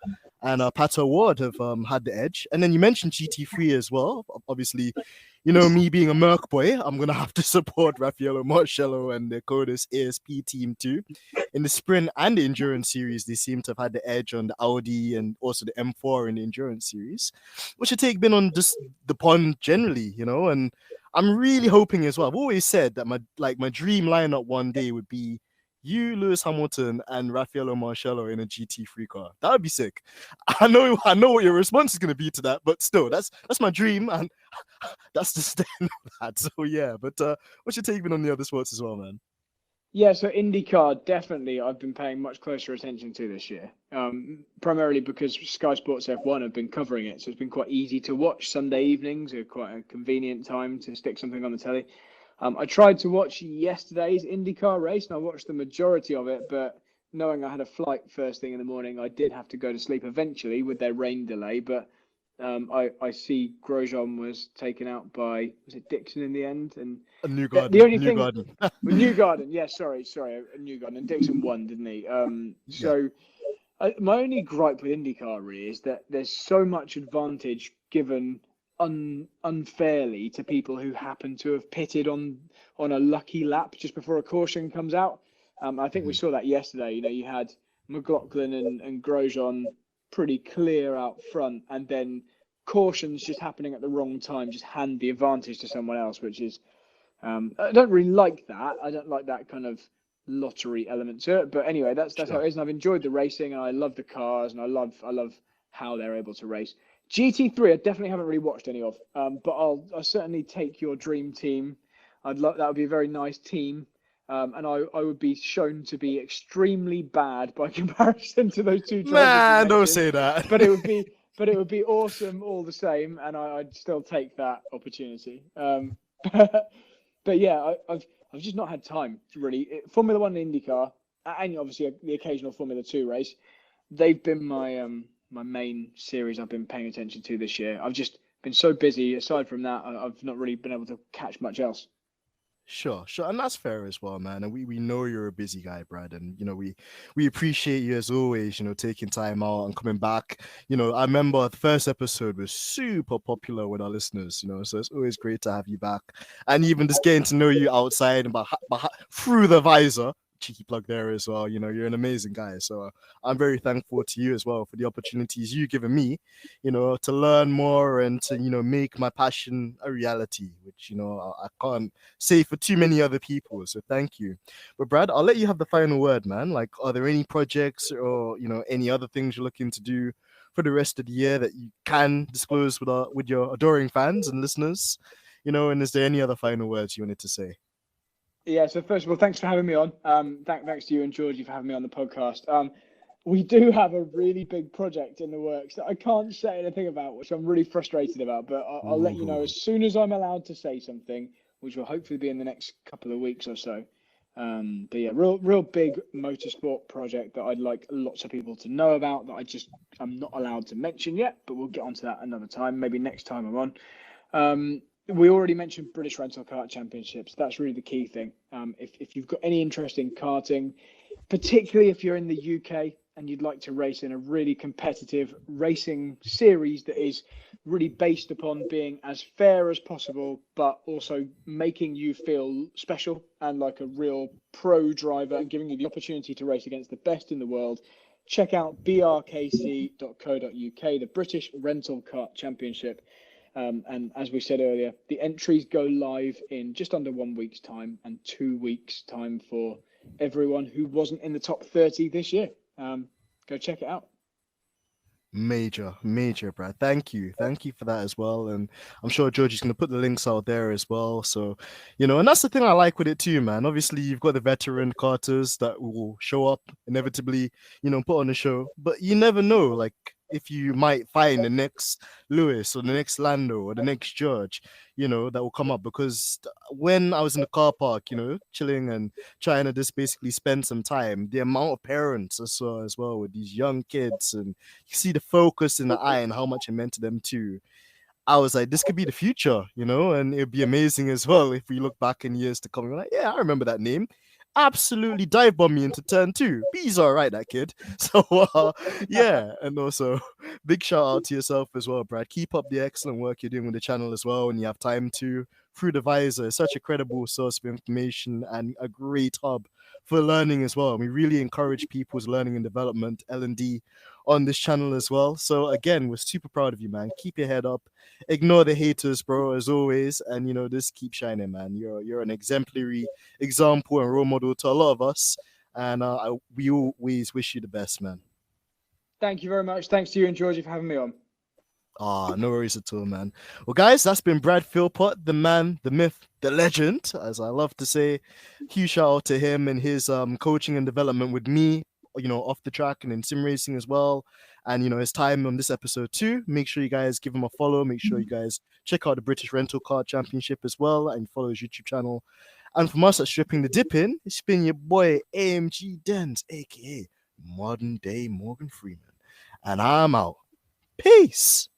and Pato Ward have had the edge. And then you mentioned GT3 as well. Obviously, me being a Merc boy, I'm gonna have to support Raffaello Marcello and the Codis ASP team too. In the sprint and the endurance series, they seem to have had the edge on the Audi and also the M4 in the endurance series. What's your take been on just the pond generally, And I'm really hoping as well. I've always said that my dream lineup one day would be you, Lewis Hamilton, and Raffaello Marcello in a GT3 car. That would be sick. I know what your response is going to be to that, but still, that's my dream, and that's the stand of that. So yeah, but what's your take been on the other sports as well, man? Yeah, so IndyCar, definitely I've been paying much closer attention to this year, primarily because Sky Sports F1 have been covering it. So it's been quite easy to watch Sunday evenings, quite a convenient time to stick something on the telly. I tried to watch yesterday's IndyCar race, and I watched the majority of it, but knowing I had a flight first thing in the morning, I did have to go to sleep eventually with their rain delay. But I see Grosjean was taken out by, was it Dixon in the end? And the only thing, Newgarden, yeah, sorry, Newgarden, and Dixon won, didn't he? So my only gripe with IndyCar really is that there's so much advantage given unfairly to people who happen to have pitted on a lucky lap just before a caution comes out. I think we saw that yesterday. You had McLaughlin and Grosjean pretty clear out front, and then cautions just happening at the wrong time just hand the advantage to someone else, which is I don't really like that. I don't like that kind of lottery element to it. But anyway, that's how it is. And I've enjoyed the racing, and I love the cars, and I love how they're able to race. GT3, I definitely haven't really watched any of, but I'll certainly take your dream team. That would be a very nice team, and I would be shown to be extremely bad by comparison to those two drivers. Man, don't say that. But it would be awesome all the same, and I'd still take that opportunity. But yeah, I've just not had time to really. Formula One and IndyCar, and obviously the occasional Formula 2 race, they've been my main series I've been paying attention to this year. I've just been so busy. Aside from that, I've not really been able to catch much else. Sure, and that's fair as well, man. And we know you're a busy guy, Brad, and we appreciate you as always. Taking time out and coming back. I remember the first episode was super popular with our listeners. So it's always great to have you back, and even just getting to know you outside and through the visor. Cheeky plug there as well. You're an amazing guy. So I'm very thankful to you as well for the opportunities you've given me, to learn more and to, make my passion a reality, which, I can't say for too many other people. So thank you. But Brad, I'll let you have the final word, man. Like, are there any projects or, any other things you're looking to do for the rest of the year that you can disclose with your adoring fans and listeners? And is there any other final words you wanted to say? Yeah, so first of all, thanks for having me on. Thanks to you and Georgie for having me on the podcast. We do have a really big project in the works that I can't say anything about, which I'm really frustrated about, but I'll let you know as soon as I'm allowed to say something, which will hopefully be in the next couple of weeks or so. But yeah, real big motorsport project that I'd like lots of people to know about that I'm not allowed to mention yet, but we'll get onto that another time, maybe next time I'm on. We already mentioned British Rental Kart Championships. That's really the key thing. If you've got any interest in karting, particularly if you're in the UK and you'd like to race in a really competitive racing series that is really based upon being as fair as possible, but also making you feel special and like a real pro driver and giving you the opportunity to race against the best in the world, check out brkc.co.uk, the British Rental Kart Championship. And as we said earlier, the entries go live in just under 1 week's time and 2 weeks' time for everyone who wasn't in the top 30 this year. Go check it out. Major, Brad. Thank you for that as well. And I'm sure Georgie's going to put the links out there as well. So, and that's the thing I like with it too, man. Obviously, you've got the veteran carters that will show up inevitably, put on the show, but you never know, like, if you might find the next Lewis or the next Lando or the next George, that will come up. Because when I was in the car park, chilling and trying to just basically spend some time, the amount of parents I saw as well with these young kids, and you see the focus in the eye and how much it meant to them too. I was like, this could be the future, and it'd be amazing as well if we look back in years to come. We're like, yeah, I remember that name. Absolutely dive bomb me into turn 2. Visor, right, that kid. So, yeah. And also, big shout out to yourself as well, Brad. Keep up the excellent work you're doing with the channel as well, and you have time to. Through the Visor, it's such a credible source of information and a great hub for learning as well. We really encourage people's learning and development, L&D, on this channel as well. So again, we're super proud of you, man. Keep your head up. Ignore the haters, bro, as always. And just keep shining, man. You're an exemplary example and role model to a lot of us. And we always wish you the best, man. Thank you very much. Thanks to you and Georgie for having me on. No worries at all, man. Well, guys, that's been Brad Philpot, the man, the myth, the legend, as I love to say. Huge shout out to him and his coaching and development with me, off the track and in sim racing as well. And, his time on this episode too. Make sure you guys give him a follow. Make sure you guys check out the British Rental Car Championship as well and follow his YouTube channel. And from us at Stripping the Dip In, it's been your boy AMG Dens, aka Modern Day Morgan Freeman. And I'm out. Peace.